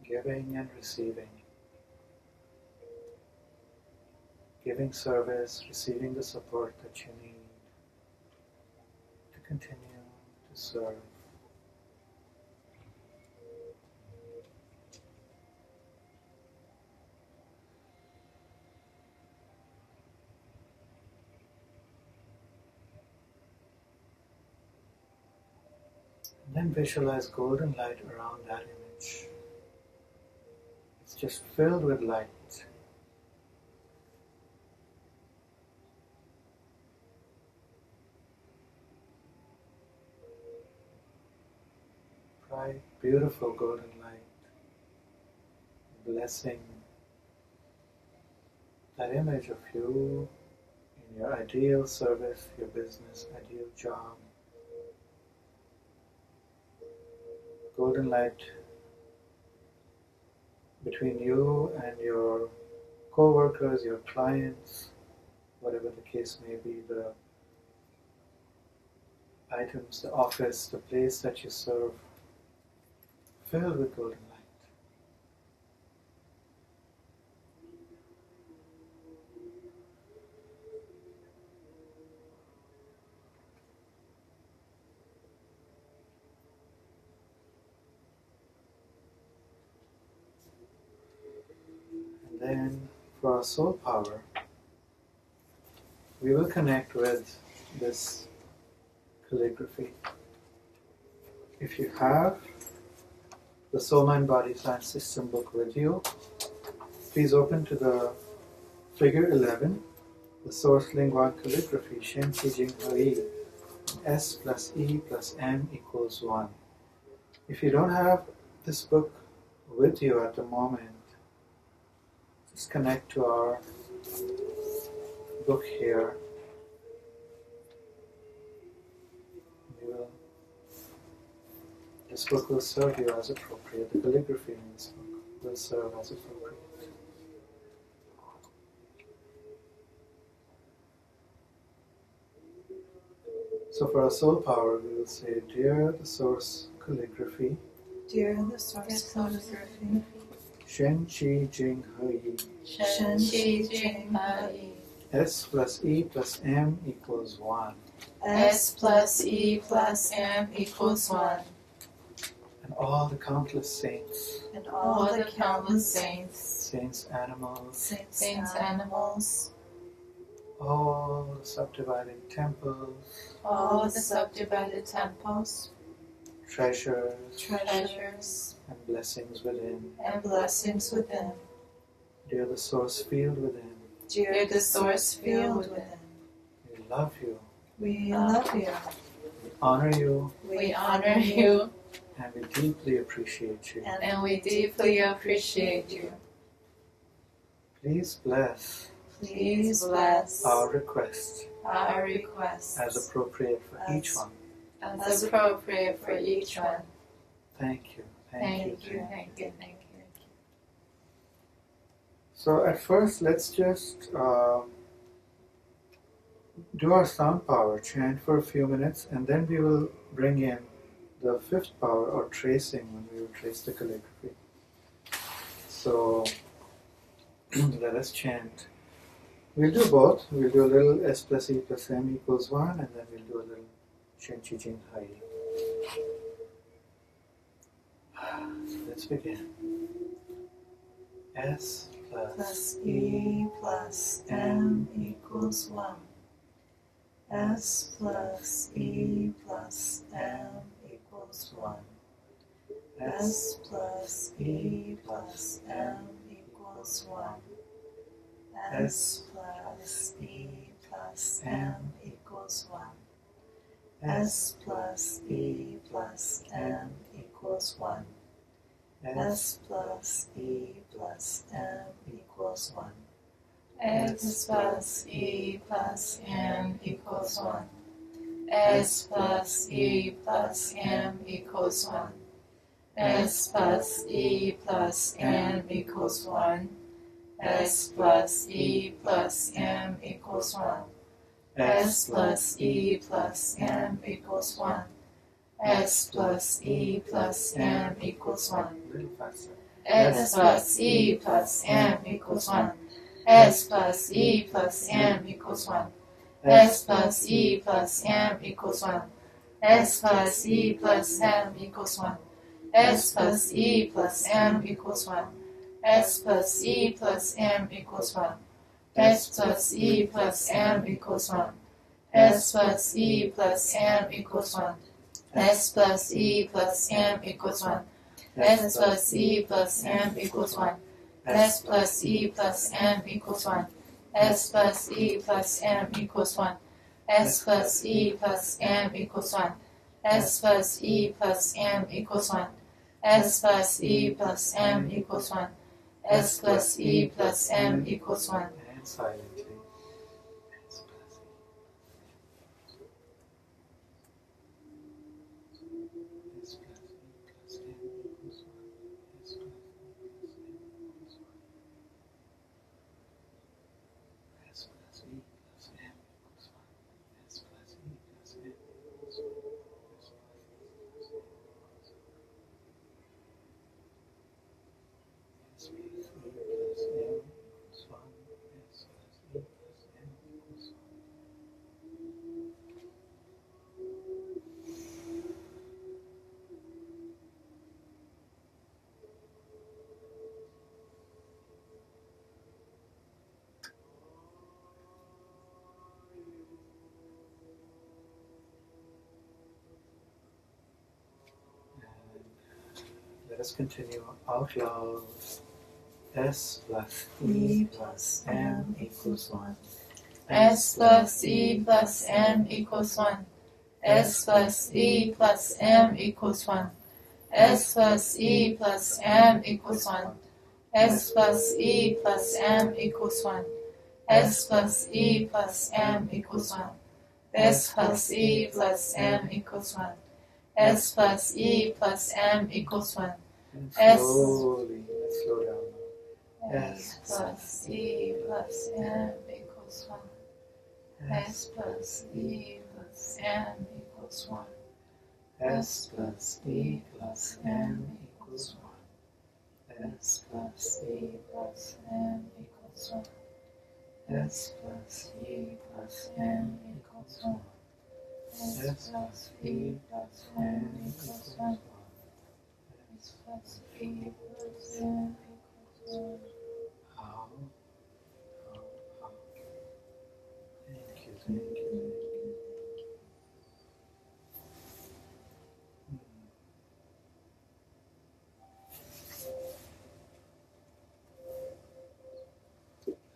giving and receiving, giving service, receiving the support that you need to continue to serve. And then visualize golden light around that image. It's just filled with light. Bright, beautiful golden light, blessing that image of you in your ideal service, your business, ideal job. Golden light between you and your co-workers, your clients, whatever the case may be, the items, the office, the place that you serve, filled with golden light. And then for our soul power, we will connect with this calligraphy. If you have the Soul Mind Body Plan System book with you, please open to the figure 11, the Source Lingguan Calligraphy, Shen Qi Jing He, S plus E plus M equals 1. If you don't have this book with you at the moment, just connect to our book here. This book will serve you as appropriate. The calligraphy in this book will serve as appropriate. So for our soul power, we will say, Dear the Source Calligraphy, Dear the Source Calligraphy, Shen Qi Jing He, Shen Qi Jing He, S plus E plus M equals 1. S plus E plus M equals 1. And all the countless saints, and All the countless saints, saints, animals, saints, animals, all the subdivided temples, all the subdivided temples, treasures, treasures, and blessings within. and blessings within. Dear the Source field within, Dear the Source field within, we love you, we love you, we honor you, We honor you and we deeply appreciate you. and we deeply appreciate you. Please bless Please bless our request our requests as appropriate for each one. as appropriate for each one. Thank you. Thank you, thank you, thank you. So at first, let's just do our sound power chant for a few minutes, and then we will bring in the fifth power, or tracing, when we will trace the calligraphy. So let us chant. We'll do both. We'll do a little S plus E plus M equals 1, and then we'll do a little Shen Qi Jing He. So let's begin. S plus E plus M equals 1. S plus E plus M equals 1. S plus E plus M equals 1. S plus E plus M equals 1. S plus E plus M equals 1. S plus E plus M equals 1. S plus E plus M equals 1. S plus E plus M equals 1. S plus E plus M equals 1. S plus E plus M equals 1. S plus E plus M equals 1. S plus E plus M equals 1. A little faster. S plus E plus M equals 1. S plus E plus M equals 1. S plus E plus M equals 1. S plus E plus M equals 1. S plus E plus M equals 1. S plus E plus M equals 1. S plus E plus M equals 1. S plus E plus M equals 1. S plus E plus M equals 1. S plus E plus M equals 1. S plus E plus M equals 1. S plus E plus M equals 1. S plus E plus M equals 1. S plus E plus M equals 1. S plus E plus M equals 1. S plus E plus M equals 1. and silently. S plus E. S plus E plus M equals 1. S plus E plus M equals 1. S plus E plus M equals 1. S plus E plus M equals 1. S plus E plus M equals 1. S plus E plus M equals 1. S plus E plus M equals 1. Let us continue out loud. S plus E plus M equals 1. S plus E plus M equals 1. S plus E plus M equals 1. S plus E plus M equals 1. S plus E plus M equals 1. S plus E plus M equals 1. S plus E plus M equals 1. S plus E plus M equals 1. And S- slowly, let's slow down now. S plus E plus M equals 1. S plus E plus M equals 1. S plus E plus M equals 1. S plus E plus M equals 1. S plus E plus M equals 1. S plus E plus M equals 1. S plus E plus M equals 1. How? Thank you, thank you, thank you.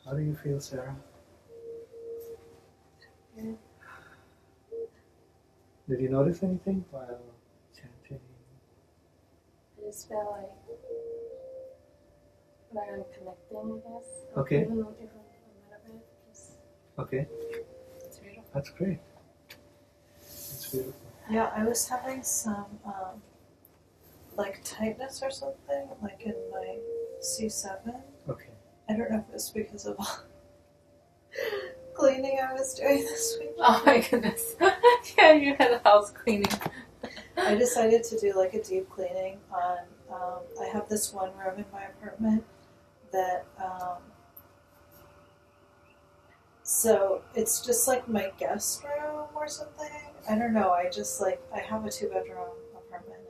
How do you feel, Sarah? Good. Did you notice anything while chanting? I just feel like I'm connecting, I guess. Okay. Even a little bit. Just, Okay, it's beautiful. that's great. That's beautiful. Yeah, I was having some like tightness or something, like in my C7. Okay. I don't know if it was because of all cleaning I was doing this week. Oh my goodness. Yeah, you had a house cleaning. I decided to do like a deep cleaning on. I have this one room in my apartment that. So it's just like my guest room or something. I don't know. I just like I have a 2-bedroom apartment, and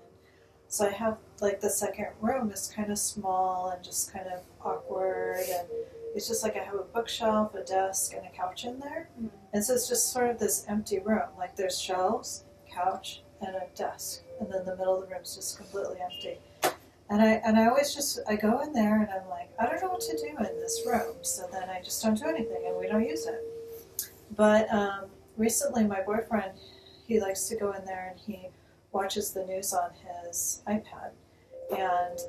so I have like the second room is kind of small and just kind of awkward, and it's just like I have a bookshelf, a desk, and a couch in there, and so it's just sort of this empty room. Like there's shelves, couch, and a desk, and then the middle of the room is just completely empty. And I always just I go in there and I'm like, I don't know what to do in this room, so then I just don't do anything and we don't use it. But recently my boyfriend, he likes to go in there and he watches the news on his iPad. And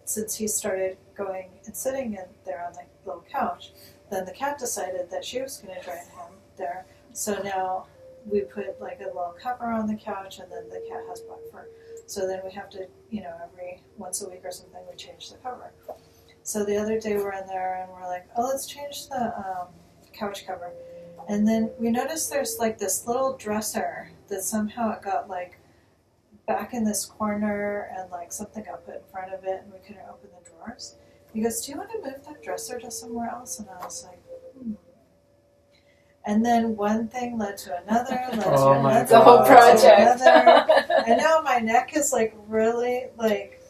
since he started going and sitting in there on the little couch, then the cat decided that she was going to join him there. So now we put like a little cover on the couch, and then the cat has black fur. So then we have to, every once a week or something, we change the cover. So the other day we're in there and we're like, oh, let's change the couch cover. And then we noticed there's like this little dresser that somehow it got like back in this corner, and like something got put in front of it and we couldn't open the drawers. He goes, do you want to move that dresser to somewhere else? And I was like, And then one thing led to another, Oh my The whole God. project. And now my neck is like really like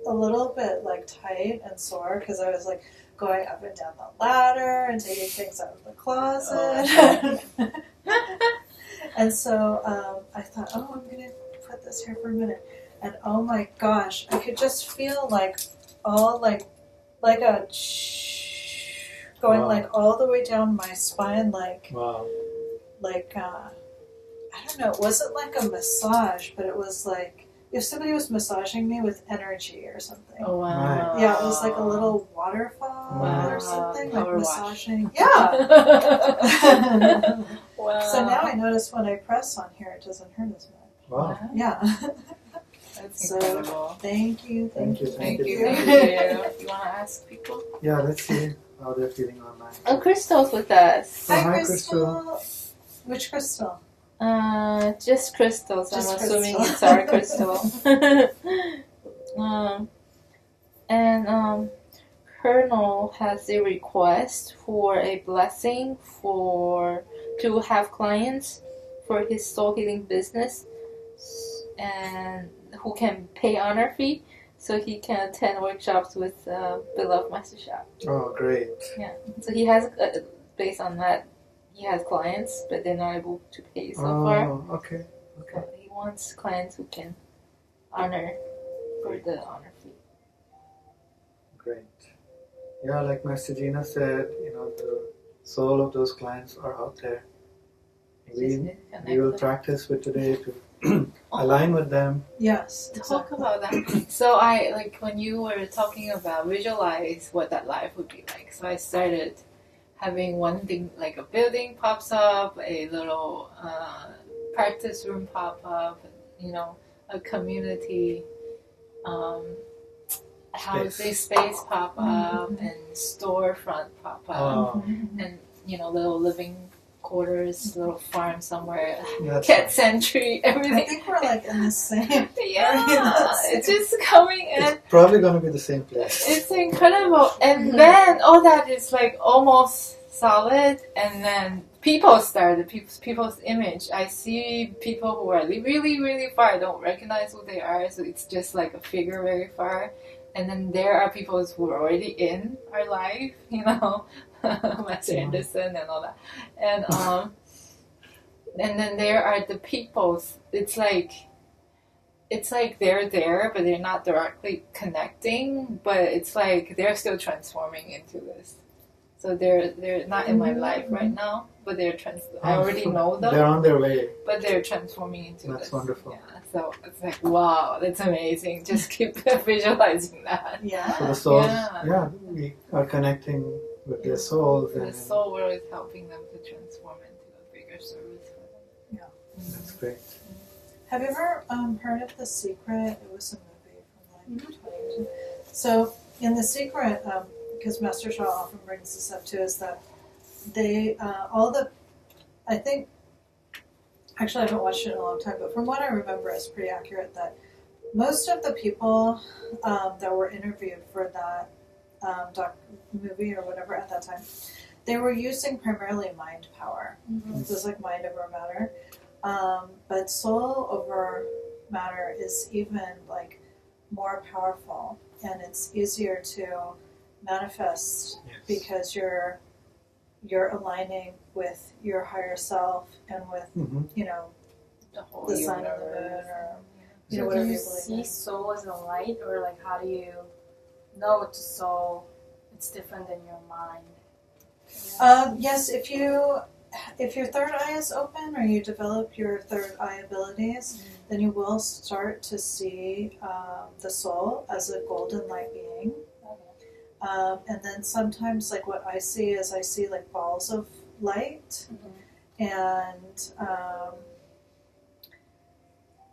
a little bit like tight and sore because I was like going up and down the ladder and taking things out of the closet. And so I thought, oh, I'm going to put this here for a minute. And oh my gosh, I could just feel like all like a going Wow. like all the way down my spine, like Wow. I don't know, it wasn't like a massage, but it was like if somebody was massaging me with energy or something. Oh wow. Yeah, it was like a little waterfall Wow. or something, like Power wash. massaging. Yeah. Wow. So now I notice when I press on here, it doesn't hurt as much. Wow. Yeah. That's So, incredible. Thank you. Thank you. Thank You you. want to ask people? Yeah, let's see how they're feeling online. Oh, Crystal's with us. Oh, Hi, hi, Crystal. Which Crystal? Just crystals. Just I'm assuming crystal. it's our crystal. Colonel has a request for a blessing to have clients for his soul healing business, and who can pay honor fee, so he can attend workshops with Beloved Master Sha. Oh, great. Yeah. So he has, based on that, he has clients, but they're not able to pay so far. Oh, okay. Okay. So he wants clients who can honor for the honor fee. Great. Yeah, like Master Gina said, the soul of those clients are out there. We will practice with today to align with them. Yes. Talk about that. So when you were talking about visualize what that life would be like. So I started having one thing, like a building pops up, a little practice room pop up, a community housing space pop up, and storefront pop up, and little living quarters, little farm somewhere, cat sanctuary, I everything. think we're like in the same. Yeah, it's just coming in. It's probably going to be the same place. It's incredible. And then all that is like almost solid, and then people started, people's image. I see people who are really, really far. I don't recognize who they are, so it's just like a figure very far. And then there are people who are already in our life, Master Anderson and all that. And then there are the peoples. It's like they're there, but they're not directly connecting. But it's like they're still transforming into this. So they're not in my life right now, but I already know them. They're on their way. But they're transforming into this. That's wonderful. Yeah, so it's like, wow, that's amazing. Just keep visualizing that. Yeah. So the souls, we are connecting with their souls. The soul world is helping them to transform into a bigger service for them. Yeah. That's great. Have you ever heard of The Secret? It was a movie from like 20 years ago. So in The Secret, because Master Sha often brings this up too, is that they, I think, actually I haven't watched it in a long time, but from what I remember it's pretty accurate that most of the people that were interviewed for that movie or whatever at that time, they were using primarily mind power. Mm-hmm. It was like mind over matter. But soul over matter is even like more powerful, and it's easier to manifest because you're aligning with your higher self and with the whole the sun and the moon, or so whatever do you you believe see in. soul as a light, or like how do you know it's soul? It's different than your mind. Yes, if your third eye is open, or you develop your third eye abilities, then you will start to see the soul as a golden light being. And then sometimes, like what I see is I see like balls of light, and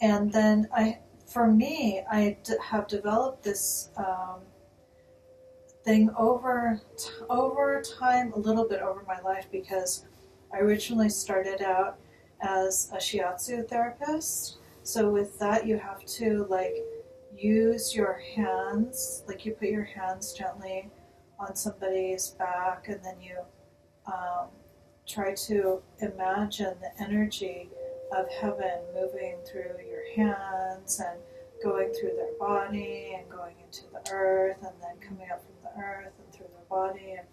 then I have developed this thing over time, a little bit over my life, because I originally started out as a shiatsu therapist. So with that, you have to like use your hands, like you put your hands gently on somebody's back, and then you try to imagine the energy of heaven moving through your hands and going through their body and going into the earth, and then coming up from the earth and through their body. And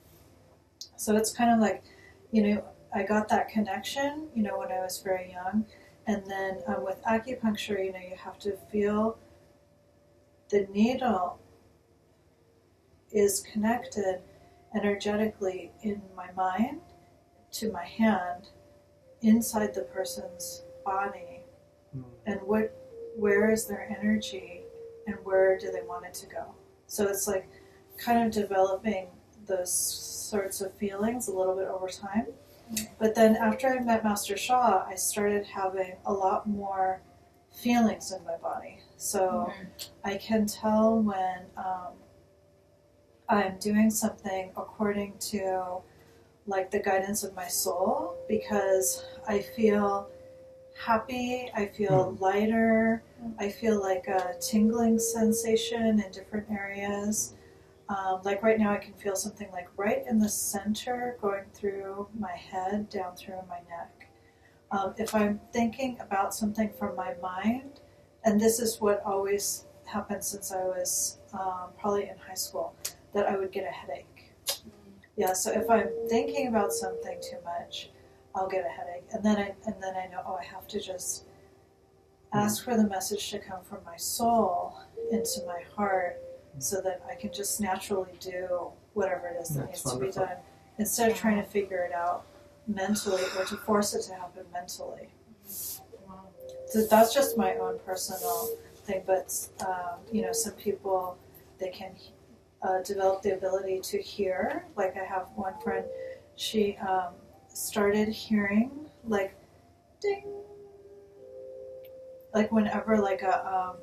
so it's kind of like, I got that connection, when I was very young. And then with acupuncture, you have to feel the needle is connected energetically in my mind to my hand inside the person's body. And where is their energy and where do they want it to go? So it's like kind of developing those sorts of feelings a little bit over time. But then after I met Master Sha, I started having a lot more feelings in my body. So I can tell when I'm doing something according to like the guidance of my soul, because I feel happy, I feel lighter, I feel like a tingling sensation in different areas. Like right now I can feel something like right in the center going through my head, down through my neck. If I'm thinking about something from my mind, and this is what always happened since I was probably in high school, that I would get a headache. Yeah, so if I'm thinking about something too much, I'll get a headache, and then I know, oh, I have to just ask for the message to come from my soul into my heart, so that I can just naturally do whatever it is that needs to be done, instead of trying to figure it out mentally or to force it to happen mentally. So that's just my own personal thing, but some people, they can develop the ability to hear. Like I have one friend, she started hearing like ding, like whenever like a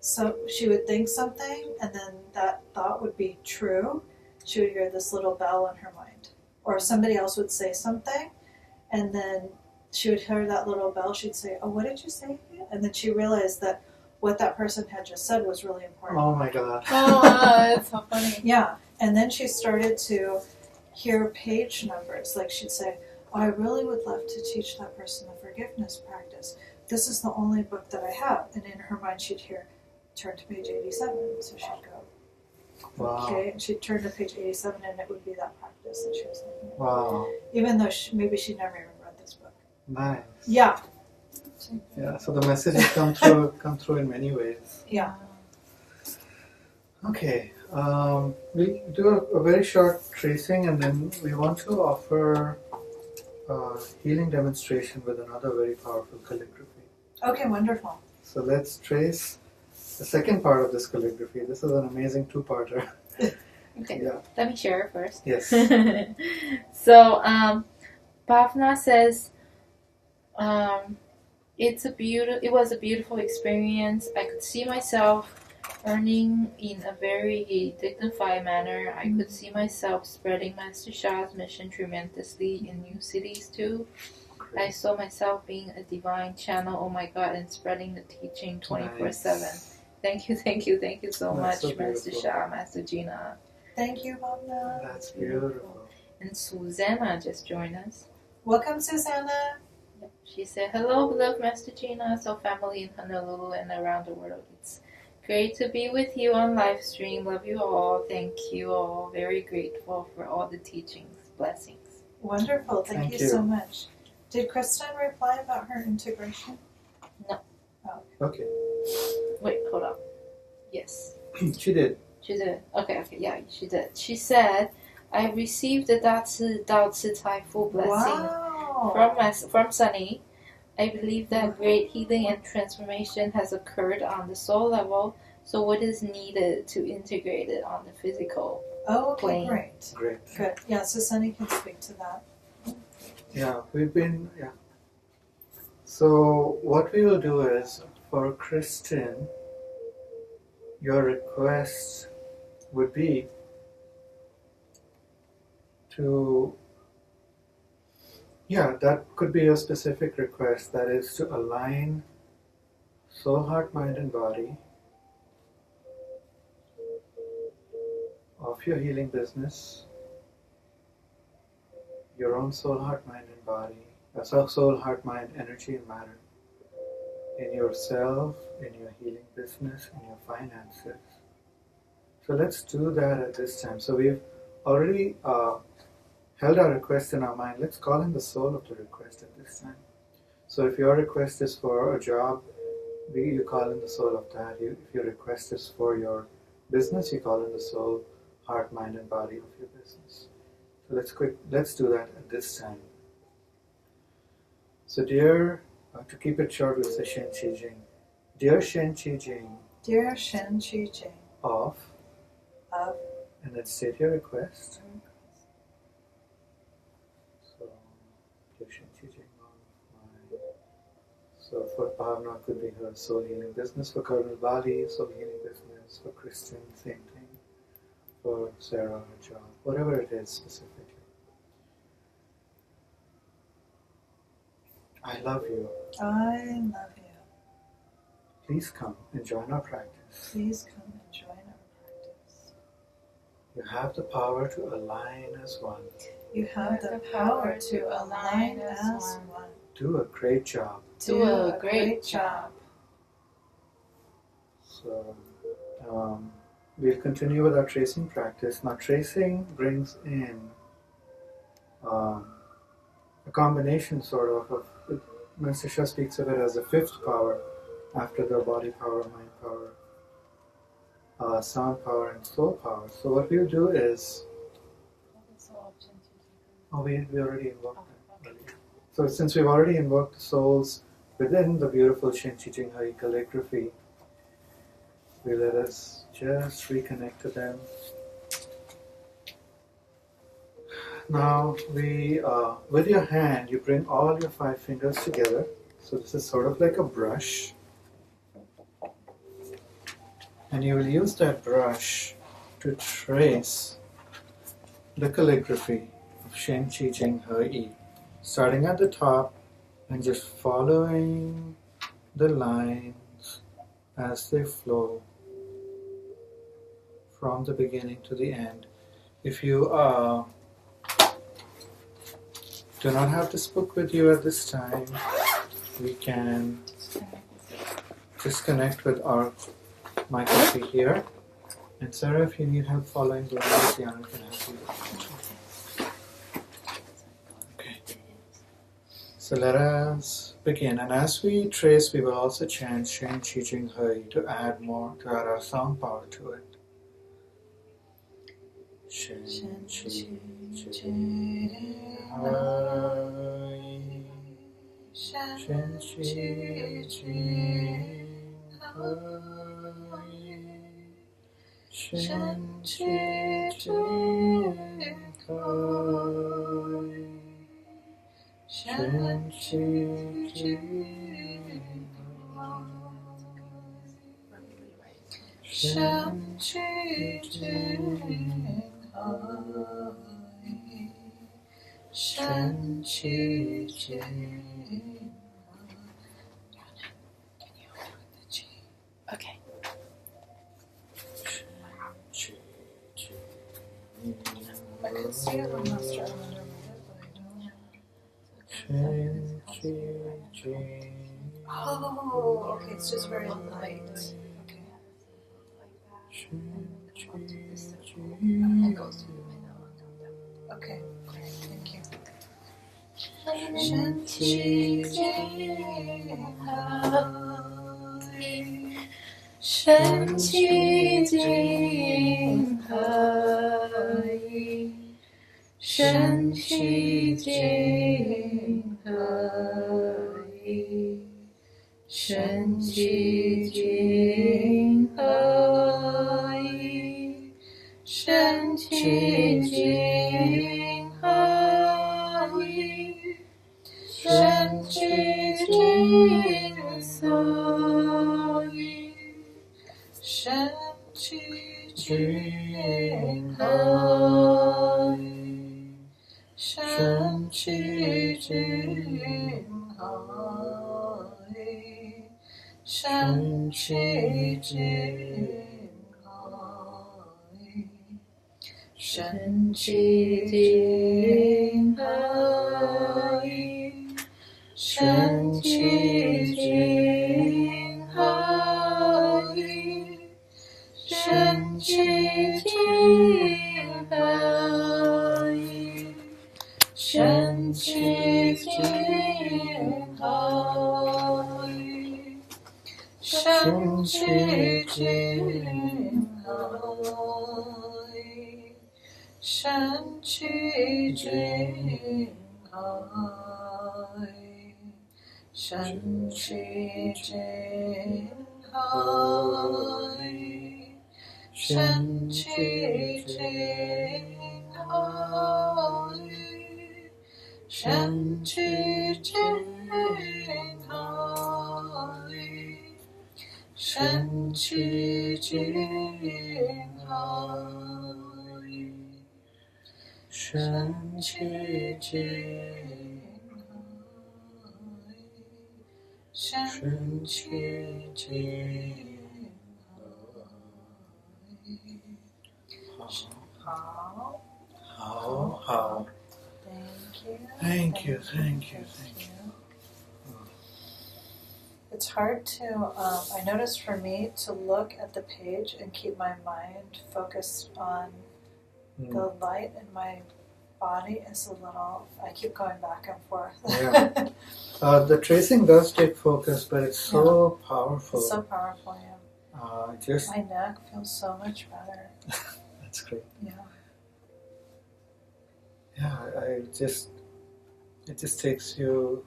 so she would think something and then that thought would be true, she would hear this little bell in her mind. Or if somebody else would say something and then she would hear that little bell, she'd say, oh, what did you say again? And then she realized that what that person had just said was really important. Oh my God. Oh, that's so funny. Yeah, and then she started to hear page numbers. Like she'd say, oh, I really would love to teach that person the forgiveness practice. This is the only book that I have. And in her mind she'd hear, turn to page 87. So she'd go, Wow. okay, and she'd turn to page 87 and it would be that practice that she was thinking of. Wow. Even though maybe she never even read this book. Nice. Yeah. Yeah, so the message has come through in many ways. Yeah. Okay, we do a very short tracing and then we want to offer a healing demonstration with another very powerful calligraphy. Okay, wonderful. So let's trace the second part of this calligraphy. This is an amazing two-parter. Okay, Yeah. let me share it first. Yes. So, Bhavna says, it was a beautiful experience. I could see myself earning in a very dignified manner. I could see myself spreading Master Sha's mission tremendously in new cities too. I saw myself being a divine channel, oh my God, and spreading the teaching 24/7. Nice. Thank you so That's much, so Master beautiful. Sha, Master Gina. Thank you, Mama. That's beautiful. And Susanna just joined us. Welcome, Susanna. She said, hello, beloved Master Gina, so family in Honolulu and around the world. It's great to be with you on live stream. Love you all. Thank you all. Very grateful for all the teachings. Blessings. Wonderful. Thank you you. so much. Did Kristen reply about her integration? Okay. Wait, hold on. Yes. She did. She did. Okay, yeah, she did. She said, I received the Dao Ci Tai full blessing Wow. from Sunny. I believe that great healing and transformation has occurred on the soul level, so what is needed to integrate it on the physical? Oh, okay, Plain. great. Great. Good. Yeah, so Sunny can speak to that. Yeah, yeah. So what we will do is, for Kristen, your request would be to, that could be a specific request, that is to align soul, heart, mind, and body of your healing business, your own soul, heart, mind, and body, soul, heart, mind, energy, and matter, in yourself, in your healing business, in your finances. So let's do that at this time. So we've already held our request in our mind. Let's call in the soul of the request at this time. So if your request is for a job, you call in the soul of that. If your request is for your business, you call in the soul, heart, mind, and body of your business. So let's do that at this time. So dear, to keep it short, we'll say Shen Qi Jing. Dear Shen Qi Jing. Dear Shen Qi Jing. Of. And then state your request. So for Bhavna could be her soul healing business, for Colonel Bali, soul healing business, for Christian, same thing, for Sarah, her job, whatever it is specifically. I love you. I love you. Please come and join our practice. Please come and join our practice. You have the power to align as one. You have the power to align as one. Do a great job. Do a great job. So we'll continue with our tracing practice. Now tracing brings in a combination sort of Master Shah speaks of it as a fifth power after the body power, mind power, sound power and soul power. So what we'll do is we already invoked that earlier. So since we've already invoked the souls within the beautiful Shen Qi Jing Hai calligraphy, we let us just reconnect to them. Now with your hand, you bring all your 5 fingers together. So this is sort of like a brush. And you will use that brush to trace the calligraphy of Shen Qi Jing Hai, starting at the top and just following the lines as they flow from the beginning to the end. If you do not have this book with you at this time, we can just connect with our my copy here. And Sarah, if you need help following the lines, Diana can help you. Okay. So let us begin. And as we trace, we will also chant Shen Qi Jing Hai to add our sound power to it. Shen Qi Jing Hai, Shen Qi Jing Hai, Shen Qi Jing Hai, Shen Qi Jing Hai, Shen Qi Jing Hai, Shen Qi Jing. Okay. I could see it on Master Eleanor, but Shen Qi Jing. oh, okay, it's just very light. Okay. Shen Qi It goes through the middle. Okay, great, thank you. Shen Qi Jing Hai, Shen Qi Jing Hai, Shen Qi Jing Hai, Shen Qi Jing Hai, Shen Qi Jing Hai, Shen Qi Jing Sai, Shen Qi Jing Hai, Shen Qi Jing Hai, Shen Qi Jing Hai, Shen Qi Jing Hai, Shen Qi Jing Hai, Shen Qi Jing Hai, Shen Qi Jing Hai, Shen Qi Jing Hai, Shen Qi Jing Hai, Shen Qi Jing Hai, Shen Qi Jing Hai, Shen Qi Jing Hai. Shen Chi Jing Hai, Shen Chi Jing Hai, Shen Chi Jing How? How. Thank you. Thank you. It's hard to, I noticed for me to look at the page and keep my mind focused on the light in my body is a little, I keep going back and forth. Yeah. The tracing does take focus, but it's so powerful. It's so powerful, yeah. My neck feels so much better. That's great. Yeah. Yeah, it just takes you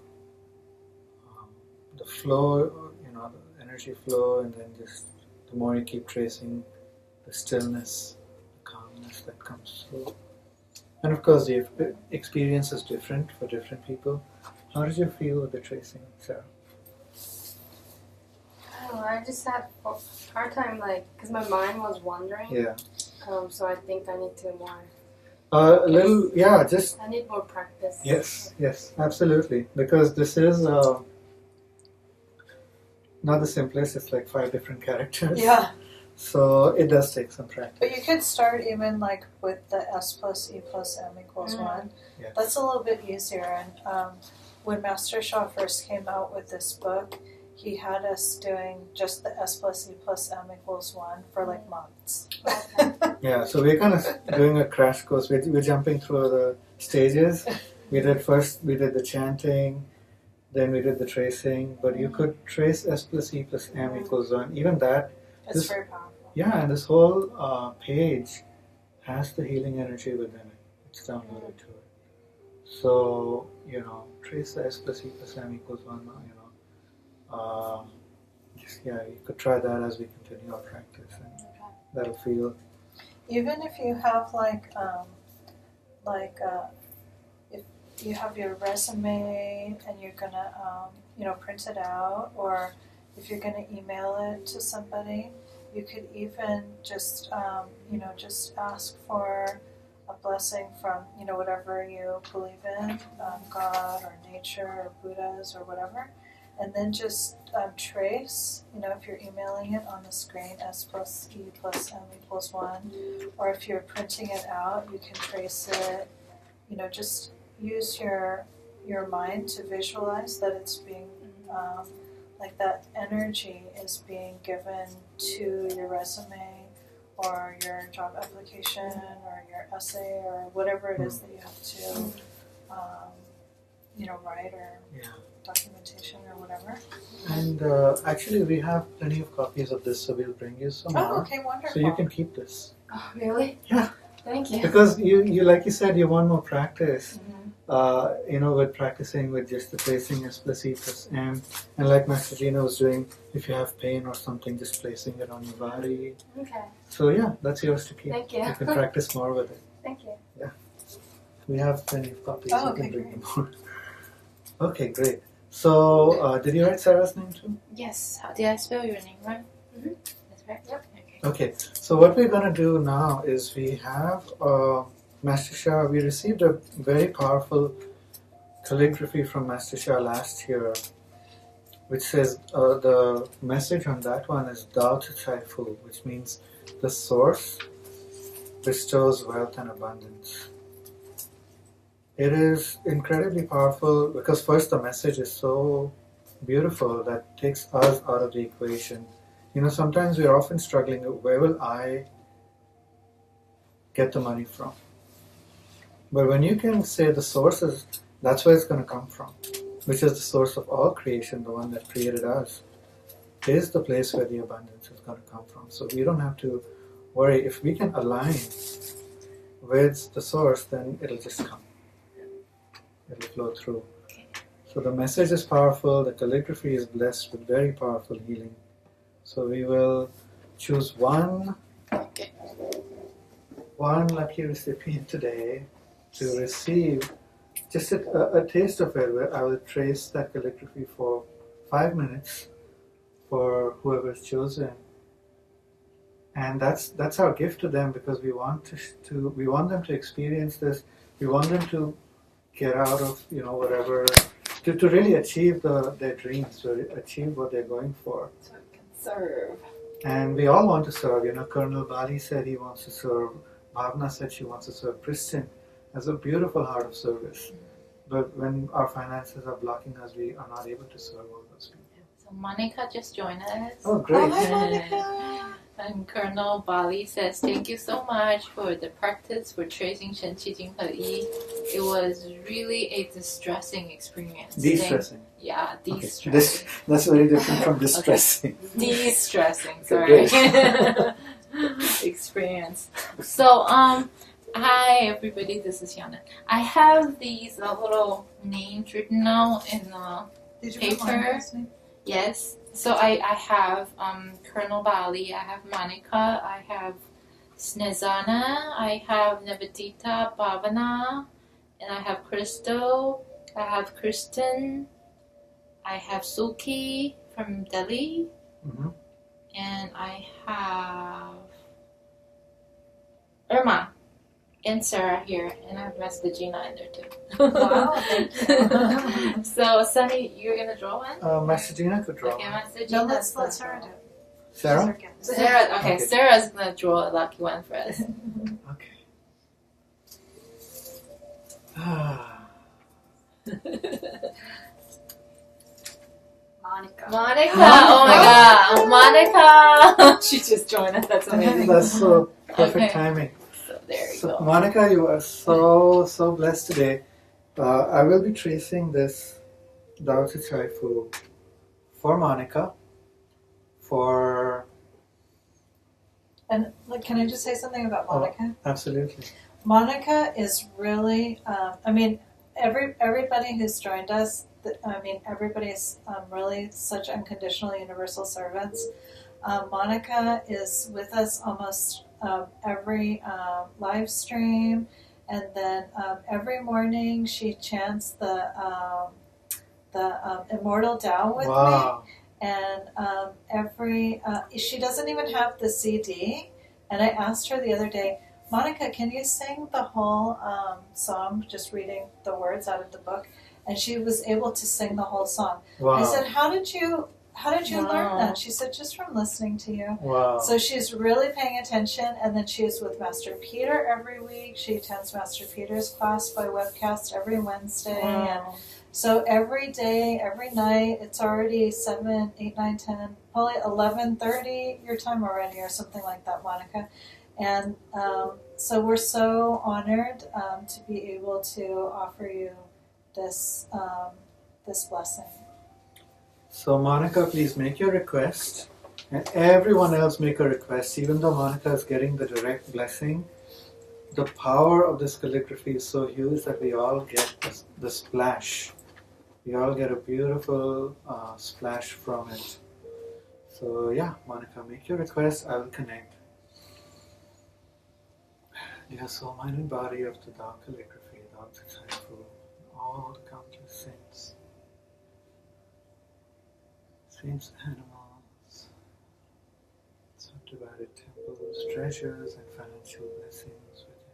the flow, the energy flow, and then just the more you keep tracing, the stillness, the calmness that comes through. And of course, the experience is different for different people. How did you feel with the tracing, Sarah? I don't know, I just had a hard time, because my mind was wandering. Yeah. So I think I need to more. I need more practice. Yes, absolutely. Because this is not the simplest, it's like 5 different characters. Yeah. So it does take some practice. But you could start even with the S plus E plus M equals 1. Yes. That's a little bit easier. And when Master Shah first came out with this book, he had us doing just the S plus E plus M equals 1 for months. Yeah, so we're kind of doing a crash course. We're jumping through the stages. We did the chanting, then we did the tracing, but you could trace S plus E plus M equals 1. Even that. It's very powerful. Yeah, and this whole page has the healing energy within it. It's downloaded to it. So, trace the S plus E plus M equals 1, you could try that as we continue our practice, and that'll feel. Even if you have if you have your resume and you're gonna print it out, or if you're gonna email it to somebody, you could even just just ask for a blessing from whatever you believe in, God or nature or Buddhas or whatever. And then just trace, if you're emailing it on the screen, S plus E plus M equals 1, or if you're printing it out, you can trace it, just use your mind to visualize that it's being, that energy is being given to your resume or your job application or your essay or whatever it is that you have to, write or documentation or whatever. And actually, we have plenty of copies of this, so we'll bring you some more. Oh, okay, wonderful. So you can keep this. Oh, really? Yeah. Thank you. Because you like you said, you want more practice. With practicing with just the tracing S plus E plus M, and like Master Gina was doing, if you have pain or something, just placing it on your body. Okay. So yeah, that's yours to keep. Thank you. You can practice more with it. Thank you. Yeah. We have plenty of copies. Oh, you okay, can bring them more. Okay, great. So, did you write Sarah's name too? Yes. How did I spell your name, right? Mm-hmm. That's right. Yep. Okay, so what we're going to do now is we have Master Shah. We received a very powerful calligraphy from Master Shah last year, which says the message on that one is Dao Te Chai Fu, which means the source bestows wealth and abundance. It is incredibly powerful because first the message is so beautiful that takes us out of the equation. Sometimes we're often struggling, where will I get the money from? But when you can say the source is, that's where it's going to come from, which is the source of all creation, the one that created us, is the place where the abundance is going to come from. So we don't have to worry. If we can align with the source, then it'll just come. It'll flow through. So the message is powerful, the calligraphy is blessed with very powerful healing. So we will choose one lucky recipient today to receive just a taste of it, where I will trace that calligraphy for 5 minutes for whoever's chosen. And that's our gift to them, because we want we want them to experience this. We want them to get out of whatever, to really achieve their dreams, to achieve what they're going for. So it can serve. And we all want to serve. Colonel Bali said he wants to serve. Bhavna said she wants to serve. Kristen has a beautiful heart of service. But when our finances are blocking us, we are not able to serve all those people. So Monica just joined us. Oh, great. Oh, hi, Monica. And Colonel Bali says, thank you so much for the practice for tracing Shen Qi Jing He Yi. It was really a distressing experience. De-stressing. Yeah, de-stressing. Okay. That's very different from distressing. De-stressing, sorry. Experience. So, hi everybody, this is Yana. I have these little names written out in Did you paper. put Monica's name? Yes. So I have Colonel Bali, I have Monica, I have Snezana, I have Nivedita Bhavana, and I have Crystal, I have Kristen, I have Suki from Delhi, and I have Irma and Sarah here, and I've messed the Gina in there too. Wow, thank you. So Sunny, you're gonna draw one? Master Gina could draw. Okay, one. Master No, Gina. let's let Sarah do it. Sarah? Sarah, okay, Okay. Sarah's gonna draw a lucky one for us. Okay. Ah. Monica. Monica, oh my god, Monica! She just joined us, that's amazing. That's so perfect Okay. timing. So there you So, go. Monica, you are so blessed today. I will be tracing this Dao Chi Chai Fu for Monica, for... And can I just say something about Monica? Absolutely. Monica is really, everybody who's joined us, everybody's really such unconditional universal servants. Monica is with us almost every live stream, and then every morning she chants the Immortal Tao with Wow. me. And she doesn't even have the CD. And I asked her the other day, Monica, can you sing the whole song, just reading the words out of the book? And she was able to sing the whole song. Wow. I said, how did you learn Wow. that? She said, just from listening to you. Wow. So she's really paying attention, and then she's with Master Peter every week. She attends Master Peter's class by webcast every Wednesday. And so every day, every night, it's already 7, 8, 9, 10, probably 11:30 your time already, or something like that, Monica. And so we're so honored to be able to offer you this this blessing. So, Monica, please make your request. And everyone else make a request. Even though Monica is getting the direct blessing, the power of this calligraphy is so huge that we all get the splash. We all get a beautiful splash from it. So yeah, Monica, make your request. I will connect. Dear soul, mind and body of the Tao calligraphy, Tao Te Chai Fu, all the countless saints, saints, animals, subdivided temples, treasures, and financial blessings within.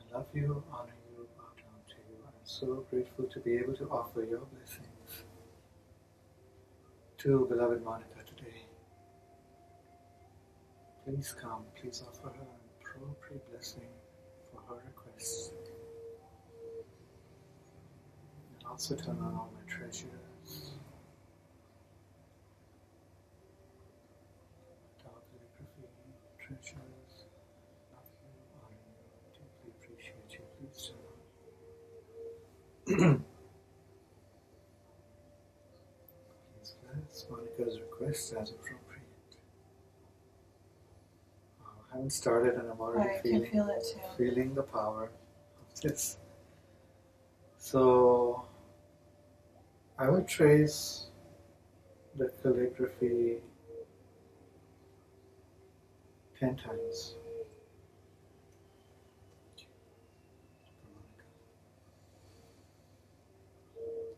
I love you, honor you, bow down to you. I'm so grateful to be able to offer your blessings to beloved Monica today. Please come, please offer her an appropriate blessing for her requests. And also turn on all my treasures. Tao calligraphy, treasures. Love you, honor you, deeply appreciate you. Please turn on. Please bless Monica's request as appropriate. I haven't started and I'm already I can feel it too. feeling the power of this. So I will trace the calligraphy 10 times.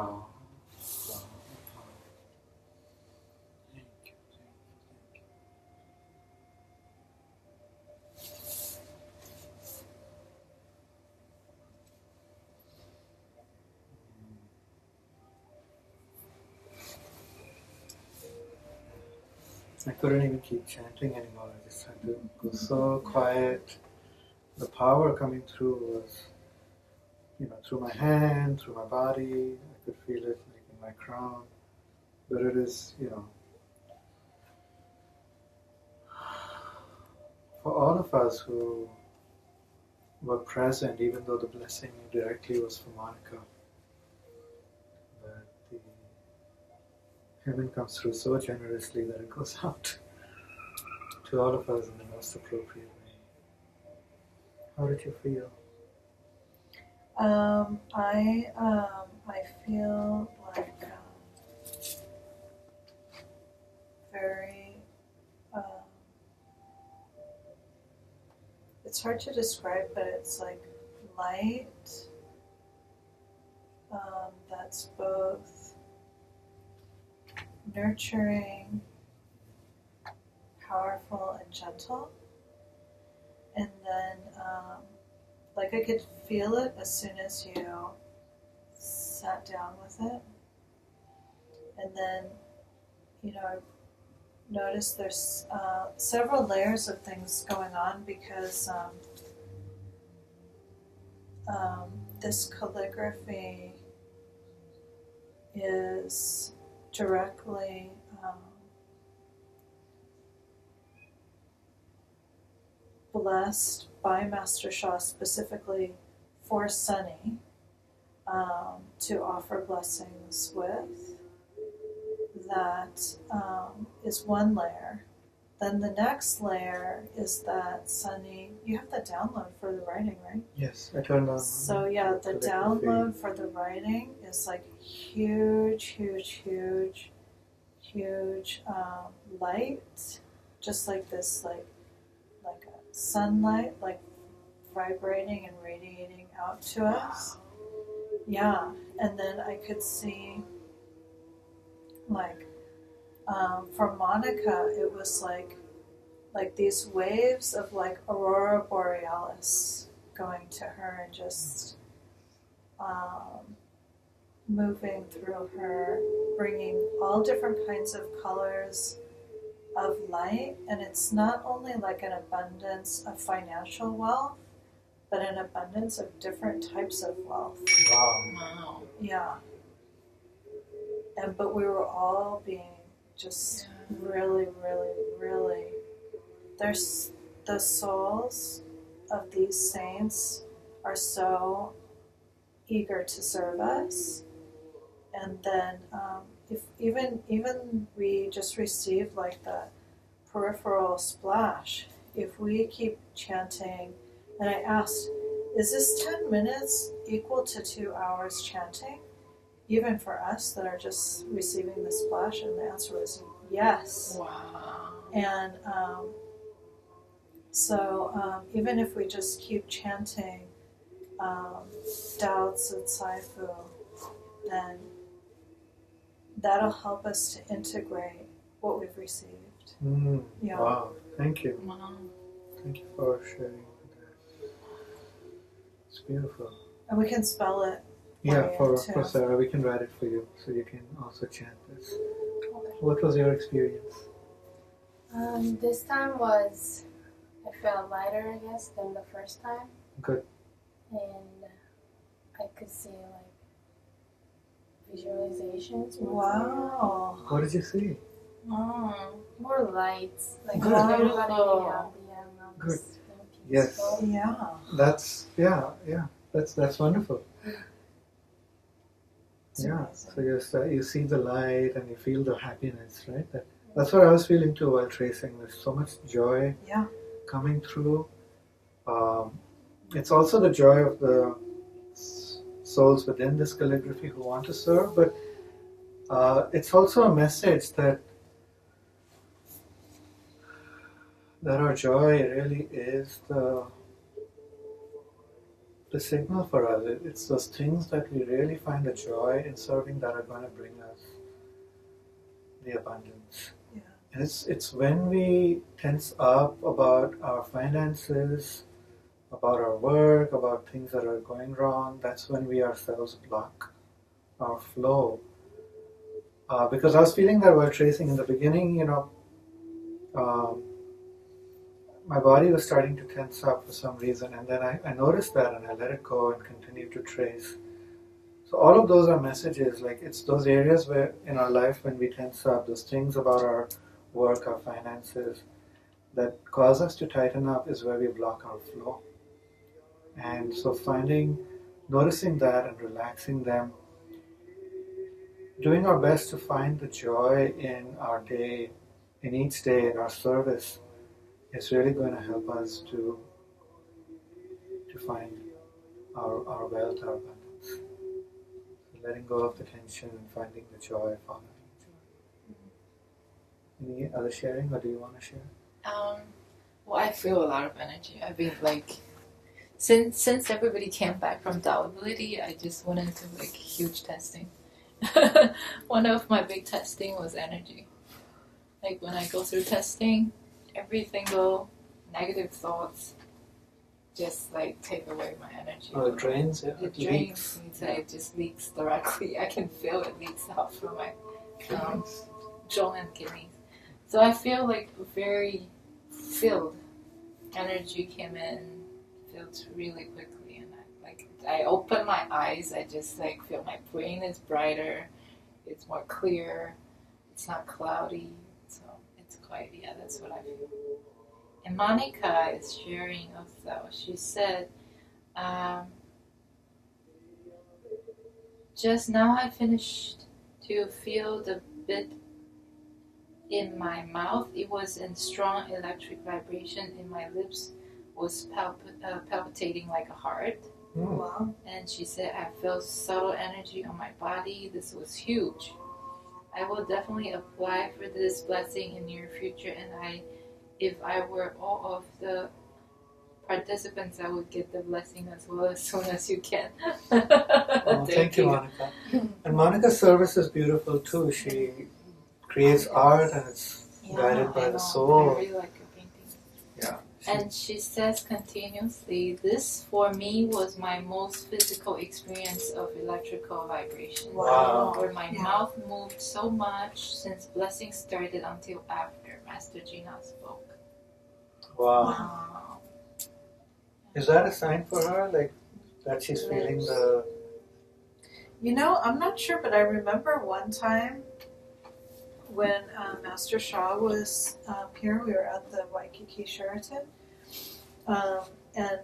Wow. Wow. Thank you. I couldn't even keep chanting anymore. I just had to go so quiet. The power coming through was, through my hand, through my body. I could feel it like in my crown. But it is, for all of us who were present, even though the blessing directly was for Monica, but the heaven comes through so generously that it goes out to all of us in the most appropriate way. How did you feel? I feel like very. It's hard to describe, but it's like light. That's both nurturing, powerful, and gentle. And then, like I could feel it as soon as you sat down with it. And then, I noticed there's several layers of things going on because this calligraphy is directly blessed by Master Shah specifically for Sunny to offer blessings with. That is one layer. Then the next layer is that Sunny, you have the download for the writing, right? Yes, I turned on. So yeah, the download for the writing is like huge light, just like this, like a sunlight, like vibrating and radiating out to us. Yeah, and then I could see, like, for Monica, it was like these waves of like aurora borealis going to her and just moving through her, bringing all different kinds of colors of light. And it's not only like an abundance of financial wealth, but an abundance of different types of wealth. Wow. Yeah. But we were all being just really, there's the souls of these saints are so eager to serve us. And then if even we just received like the peripheral splash, if we keep chanting, and I asked, is this 10 minutes equal to 2 hours chanting? Even for us that are just receiving the splash, and the answer was yes. Wow. And so even if we just keep chanting Dao Tzu Cai Fu, then that'll help us to integrate what we've received. Yeah. Wow, thank you. Wow. Thank you for sharing that. It's beautiful. And we can spell it. Yeah, for Sarah, we can write it for you, so you can also chant this. Okay. What was your experience? This time I felt lighter, I guess, than the first time. Good. And I could see like visualizations. Wow. What did you see? More lights. Like Good. everybody Good. Yes. Yeah. That's That's wonderful. It's amazing. So you see the light and you feel the happiness, right? That's what I was feeling too while tracing. There's so much joy coming through. It's also the joy of the souls within this calligraphy who want to serve, but it's also a message that our joy really is the the signal for us. It's those things that we really find the joy in serving that are going to bring us the abundance. Yeah. And it's when we tense up about our finances, about our work, about things that are going wrong, that's when we ourselves block our flow. Because I was feeling that while tracing in the beginning, my body was starting to tense up for some reason, and then I noticed that and I let it go and continued to trace. So all of those are messages, like it's those areas where in our life when we tense up, those things about our work, our finances, that cause us to tighten up is where we block our flow. And so noticing that and relaxing them, doing our best to find the joy in our day, in each day, in our service, is really going to help us to find our wealth, our abundance. So letting go of the tension and finding the joy, following the joy. Any other sharing, or do you want to share? Well, I feel a lot of energy. I've been since everybody came back from Ability, I just went into huge testing. One of my big testing was energy. Like when I go through testing, every single negative thoughts just take away my energy. Oh, it drains, yeah. It drains me. It just leaks directly. I can feel it leaks out from my jaw and kidneys. So I feel very filled. Energy came in, filled really quickly, and I open my eyes. I just feel my brain is brighter. It's more clear. It's not cloudy. So it's quite, that's what I feel. And Monica is sharing also. She said, just now I finished to feel the bit in my mouth. It was in strong electric vibration in my lips, was palpitating like a heart. Wow. And she said, I felt subtle energy on my body. This was huge. I will definitely apply for this blessing in near future, and if I were all of the participants, I would get the blessing as well as soon as you can. Thank you, Monica. And Monica's service is beautiful too. She creates art and it's guided by the soul. I really like your paintings. Yeah. And she says continuously, this for me was my most physical experience of electrical vibration. Wow. Where my mouth moved so much since blessing started until after Master Gina spoke. Wow. Is that a sign for her, that she's feeling the... I'm not sure, but I remember one time when Master Shah was here. We were at the Waikiki Sheraton, and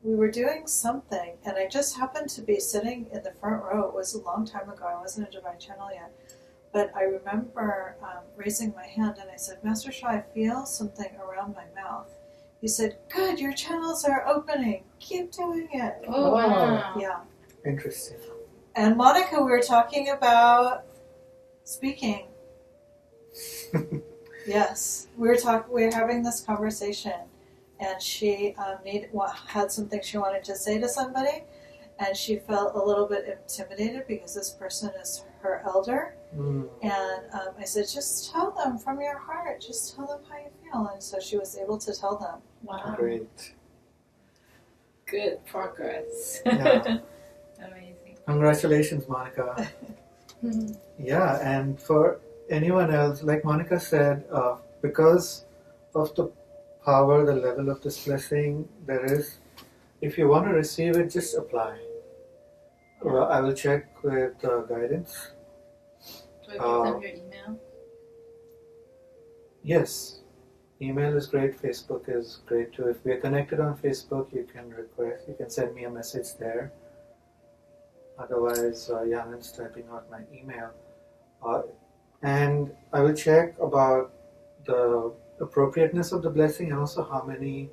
we were doing something, and I just happened to be sitting in the front row. It was a long time ago. I wasn't a Divine Channel yet. But I remember raising my hand, and I said, Master Shah, I feel something around my mouth. He said, good, your channels are opening. Keep doing it. Oh, wow. Yeah. Interesting. And Monica, we were talking about speaking. Yes. We were having this conversation, and she had something she wanted to say to somebody, and she felt a little bit intimidated because this person is her elder. And I said, just tell them from your heart. Just tell them how you feel. And so she was able to tell them. Wow. Great. Good progress. Yeah. Amazing. Congratulations, Monica. Yeah, and for anyone else, like Monica said, because of the power, the level of this blessing, if you want to receive it, just apply. Well, I will check with guidance. Do I give them your email? Yes. Email is great. Facebook is great too. If we are connected on Facebook, you can send me a message there. Otherwise, Yanan's typing out my email. And I will check about the appropriateness of the blessing and also how many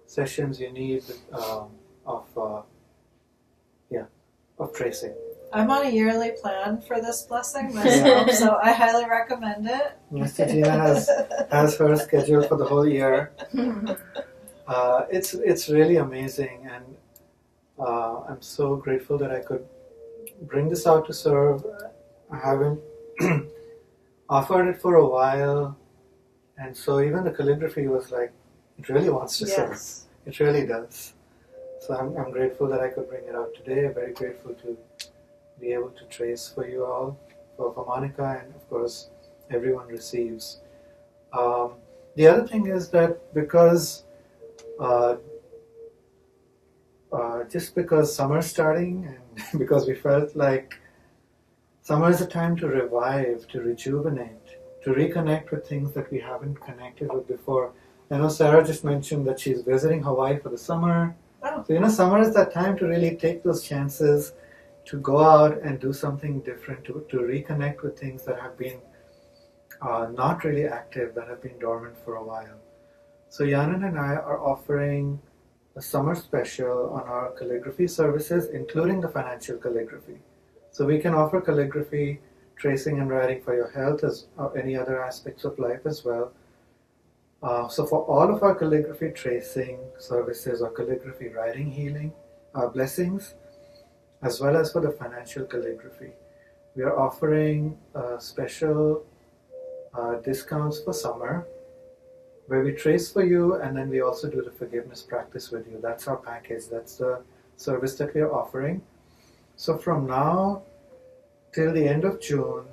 sessions you need of tracing. I'm on a yearly plan for this blessing myself, so I highly recommend it. Mr. Gina has her schedule for the whole year. It's really amazing, and I'm so grateful that I could bring this out to serve. I haven't offered it for a while, and so even the calligraphy was like, it really wants to serve. Yes. It really does. So I'm grateful that I could bring it out today. Very grateful to be able to trace for you all, for Monica, and of course everyone receives. The other thing is that because just because summer's starting and because we felt like summer is a time to revive, to rejuvenate, to reconnect with things that we haven't connected with before. I know Sarah just mentioned that she's visiting Hawaii for the summer. Oh. So, summer is that time to really take those chances to go out and do something different, to reconnect with things that have been not really active, that have been dormant for a while. So Yanan and I are offering a summer special on our calligraphy services, including the financial calligraphy. So we can offer calligraphy, tracing and writing for your health as any other aspects of life as well. So for all of our calligraphy tracing services or calligraphy writing healing blessings, as well as for the financial calligraphy, we are offering special discounts for summer, where we trace for you and then we also do the forgiveness practice with you. That's our package. That's the service that we are offering. So from now till the end of June,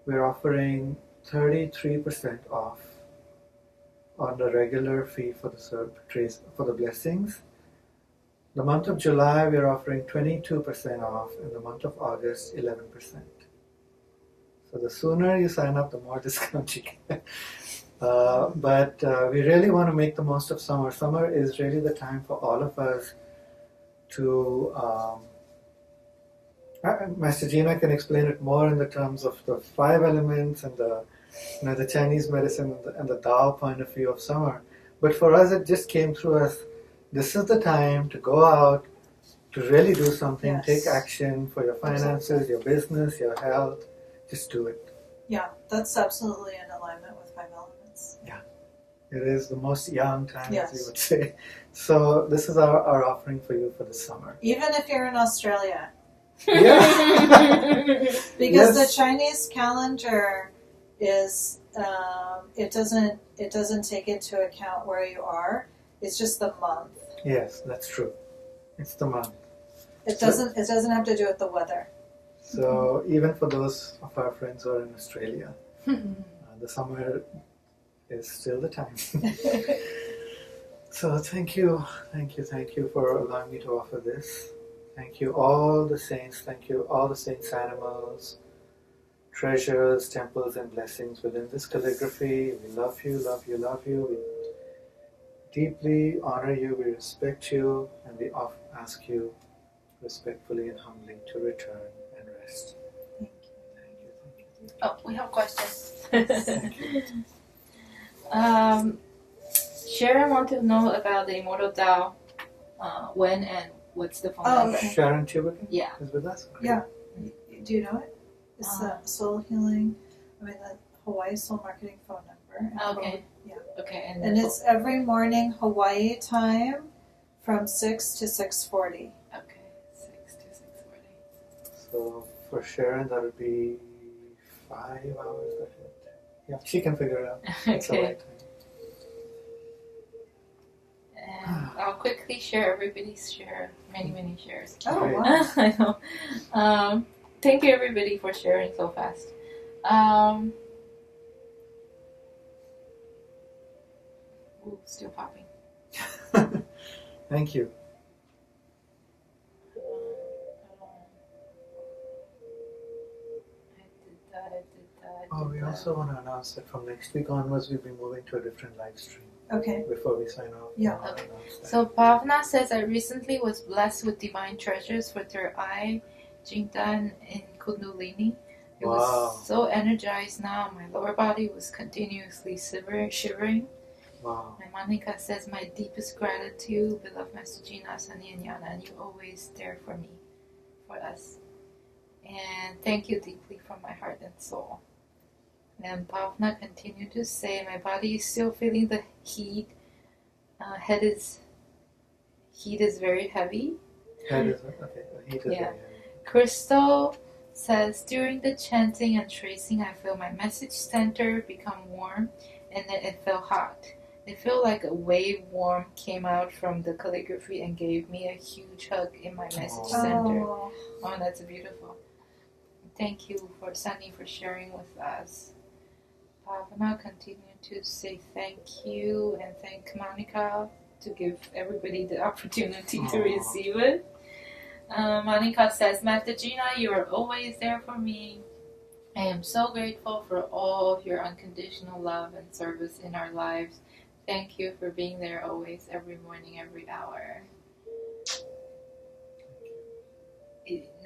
we're offering 33% off on the regular fee for the blessings. The month of July, we're offering 22% off, and the month of August, 11%. So the sooner you sign up, the more discount you get. But we really want to make the most of summer. Summer is really the time for all of us to... Master Gina can explain it more in the terms of the 5 elements and the Chinese medicine and the Tao point of view of summer. But for us, it just came through as, this is the time to go out, to really do something, Yes. Take action for your finances, your business, your health. Just do it. Yeah, that's absolutely in alignment with 5 elements. Yeah. It is the most young time, Yes. as you would say. So this is our offering for you for the summer. Even if you're in Australia. Yeah. Because Yes. the Chinese calendar is it doesn't take into account where you are. It's just the month. Yes, that's true. It's the month. It doesn't have to do with the weather. So even for those of our friends who are in Australia, the summer is still the time. So thank you for allowing me to offer this. Thank you all the saints, thank you all the saints, animals, treasures, temples and blessings within this calligraphy. We love you, love you, love you. We deeply honor you, we respect you, and we ask you respectfully and humbly to return and rest. Thank Thank you. Oh, we have questions. Thank you. Sharon wants to know about the Immortal Tao. When and what's the phone number? Okay. Sharon Tuberkin Yeah. is with us? Great. Yeah. Do you know it? It's the soul healing, the Hawaii Soul Marketing phone number. Okay. Yeah. Okay. And it's every morning Hawaii time from 6 to 6:40. Okay. 6 to 6:40. So for Sharon, that would be 5 hours ahead. Yeah, she can figure it out. It's the Okay. right time. And I'll quickly share everybody's share. Many shares. Oh, Great. wow. I know. Thank you everybody for sharing so fast. Ooh, still popping. Thank you. We also want to announce that from next week onwards, we'll be moving to a different live stream. Okay. Before we sign off. Yeah. I'll Okay. announce that. So Bhavna says, I recently was blessed with divine treasures for third eye, Jingdan, and Kundalini. It Wow. was so energized now. My lower body was continuously shivering. Wow. And Monica says, my deepest gratitude, beloved Master Gina, Sunny, and Yana, and you always there for me, for us. And thank you deeply from my heart and soul. And Bhavna continued to say, my body is still feeling the heat. Heat is very heavy. Head is okay. Heat is Yeah. very heavy. Crystal says, during the chanting and tracing, I feel my message center become warm, and then it felt hot. It felt like a wave warm came out from the calligraphy and gave me a huge hug in my message center. Oh, Oh, that's beautiful. Thank you for Sunny for sharing with us. Bhavana continue to say thank you and thank Monica to give everybody the opportunity to Aw. receive it. Monica says, Master Gina, you are always there for me. I am so grateful for all of your unconditional love and service in our lives. Thank you for being there always, every morning, every hour.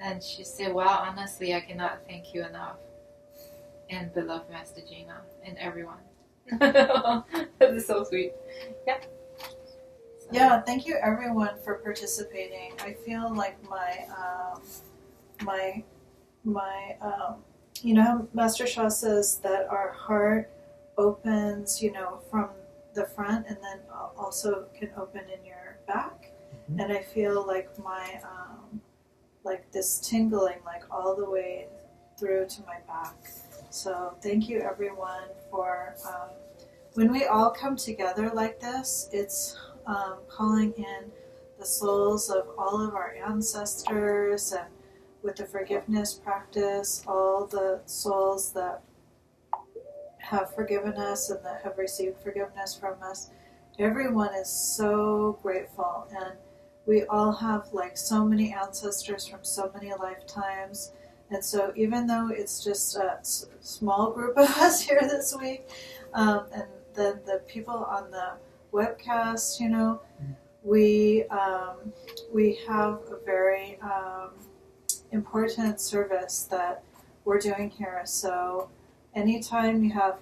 And she said, wow, honestly, I cannot thank you enough. And beloved Master Gina and everyone. That is so sweet. Yeah. So, yeah. Thank you, everyone, for participating. I feel like you know, how Master Shah says that our heart opens, you know, from the front and then also can open in your back. Mhm. And I feel like my like this tingling, like all the way through to my back. So thank you, everyone, for when we all come together like this, it's calling in the souls of all of our ancestors, and with the forgiveness practice, all the souls that have forgiven us and that have received forgiveness from us. Everyone is so grateful, and we all have like so many ancestors from so many lifetimes. And so even though it's just a small group of us here this week, and then the people on the webcast, you know, we have a very important service that we're doing here. So anytime you have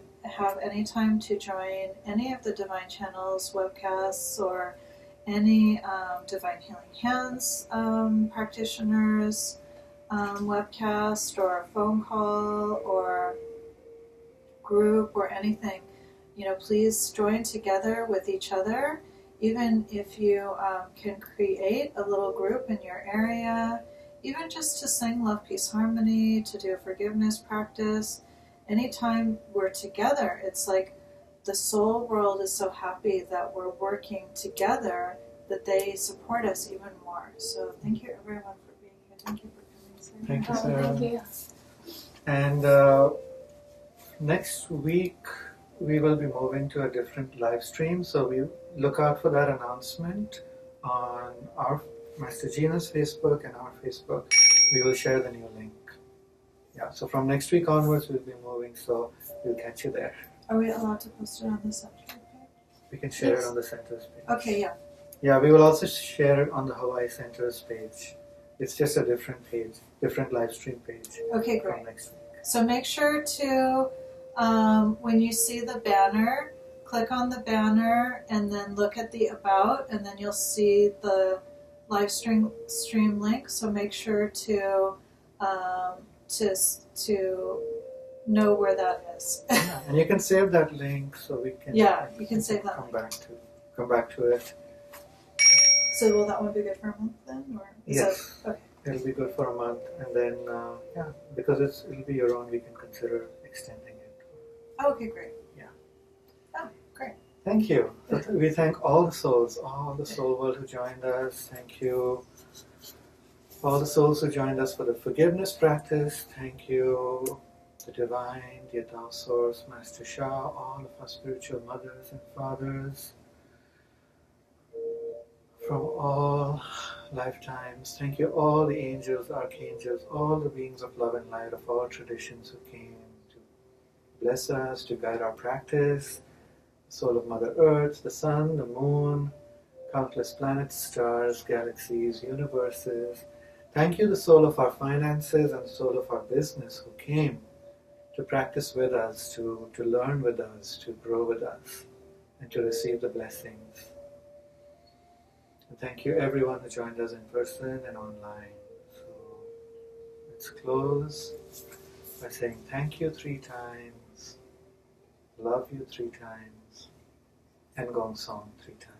any time to join any of the Divine Channels webcasts or any Divine Healing Hands practitioners webcast or phone call or group or anything, you know, please join together with each other. Even if you can create a little group in your area, even just to sing Love, Peace, Harmony, to do a forgiveness practice. Anytime we're together, it's like the soul world is so happy that we're working together that they support us even more. So thank you, everyone, for being here. Thank you for coming, Sarah. Thank you, Oh, Sarah. thank you. And next week we will be moving to a different live stream, so we look out for that announcement on our Master Gina's Facebook and our Facebook. We will share the new link. Yeah, so from next week onwards we'll be moving, so we'll catch you there. Are we allowed to post it on the center page? We can share Yes. it on the center's page. Okay, yeah. Yeah, we will also share it on the Hawaii Center's page. It's just a different page, different live stream page. Okay, From great. next week. So make sure to, when you see the banner, click on the banner and then look at the about, and then you'll see the live stream link. So make sure to know where that is. Yeah, and you can save that link so we can. Yeah, you can save that come link. back to it. So will that one be good for a month then, or is Yes. that, okay? It'll be good for a month, and then because it'll be your own, we can consider extending it. Oh, okay, great. Yeah. Oh, great. Thank you. We thank all the souls, all the soul world who joined us. Thank you. All the souls who joined us for the forgiveness practice. Thank you. The Divine, the Adult Source, Master Shah, all of our spiritual mothers and fathers from all lifetimes. Thank you, all the angels, archangels, all the beings of love and light of all traditions who came to bless us, to guide our practice. The soul of Mother Earth, the sun, the moon, countless planets, stars, galaxies, universes. Thank you, the soul of our finances and the soul of our business who came to practice with us, to learn with us, to grow with us, and to receive the blessings. And thank you everyone who joined us in person and online. So let's close by saying thank you 3 times, love you 3 times, and gong song 3 times.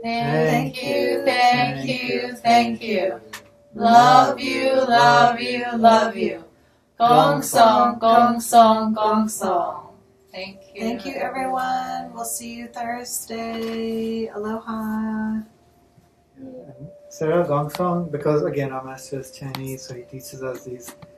Thank you, thank you, thank you. Love you, love you, love you. Gong song, gong song, gong song. Thank you. Thank you, everyone. We'll see you Thursday. Aloha. And Sarah Gong Song, because again our master is Chinese, so he teaches us these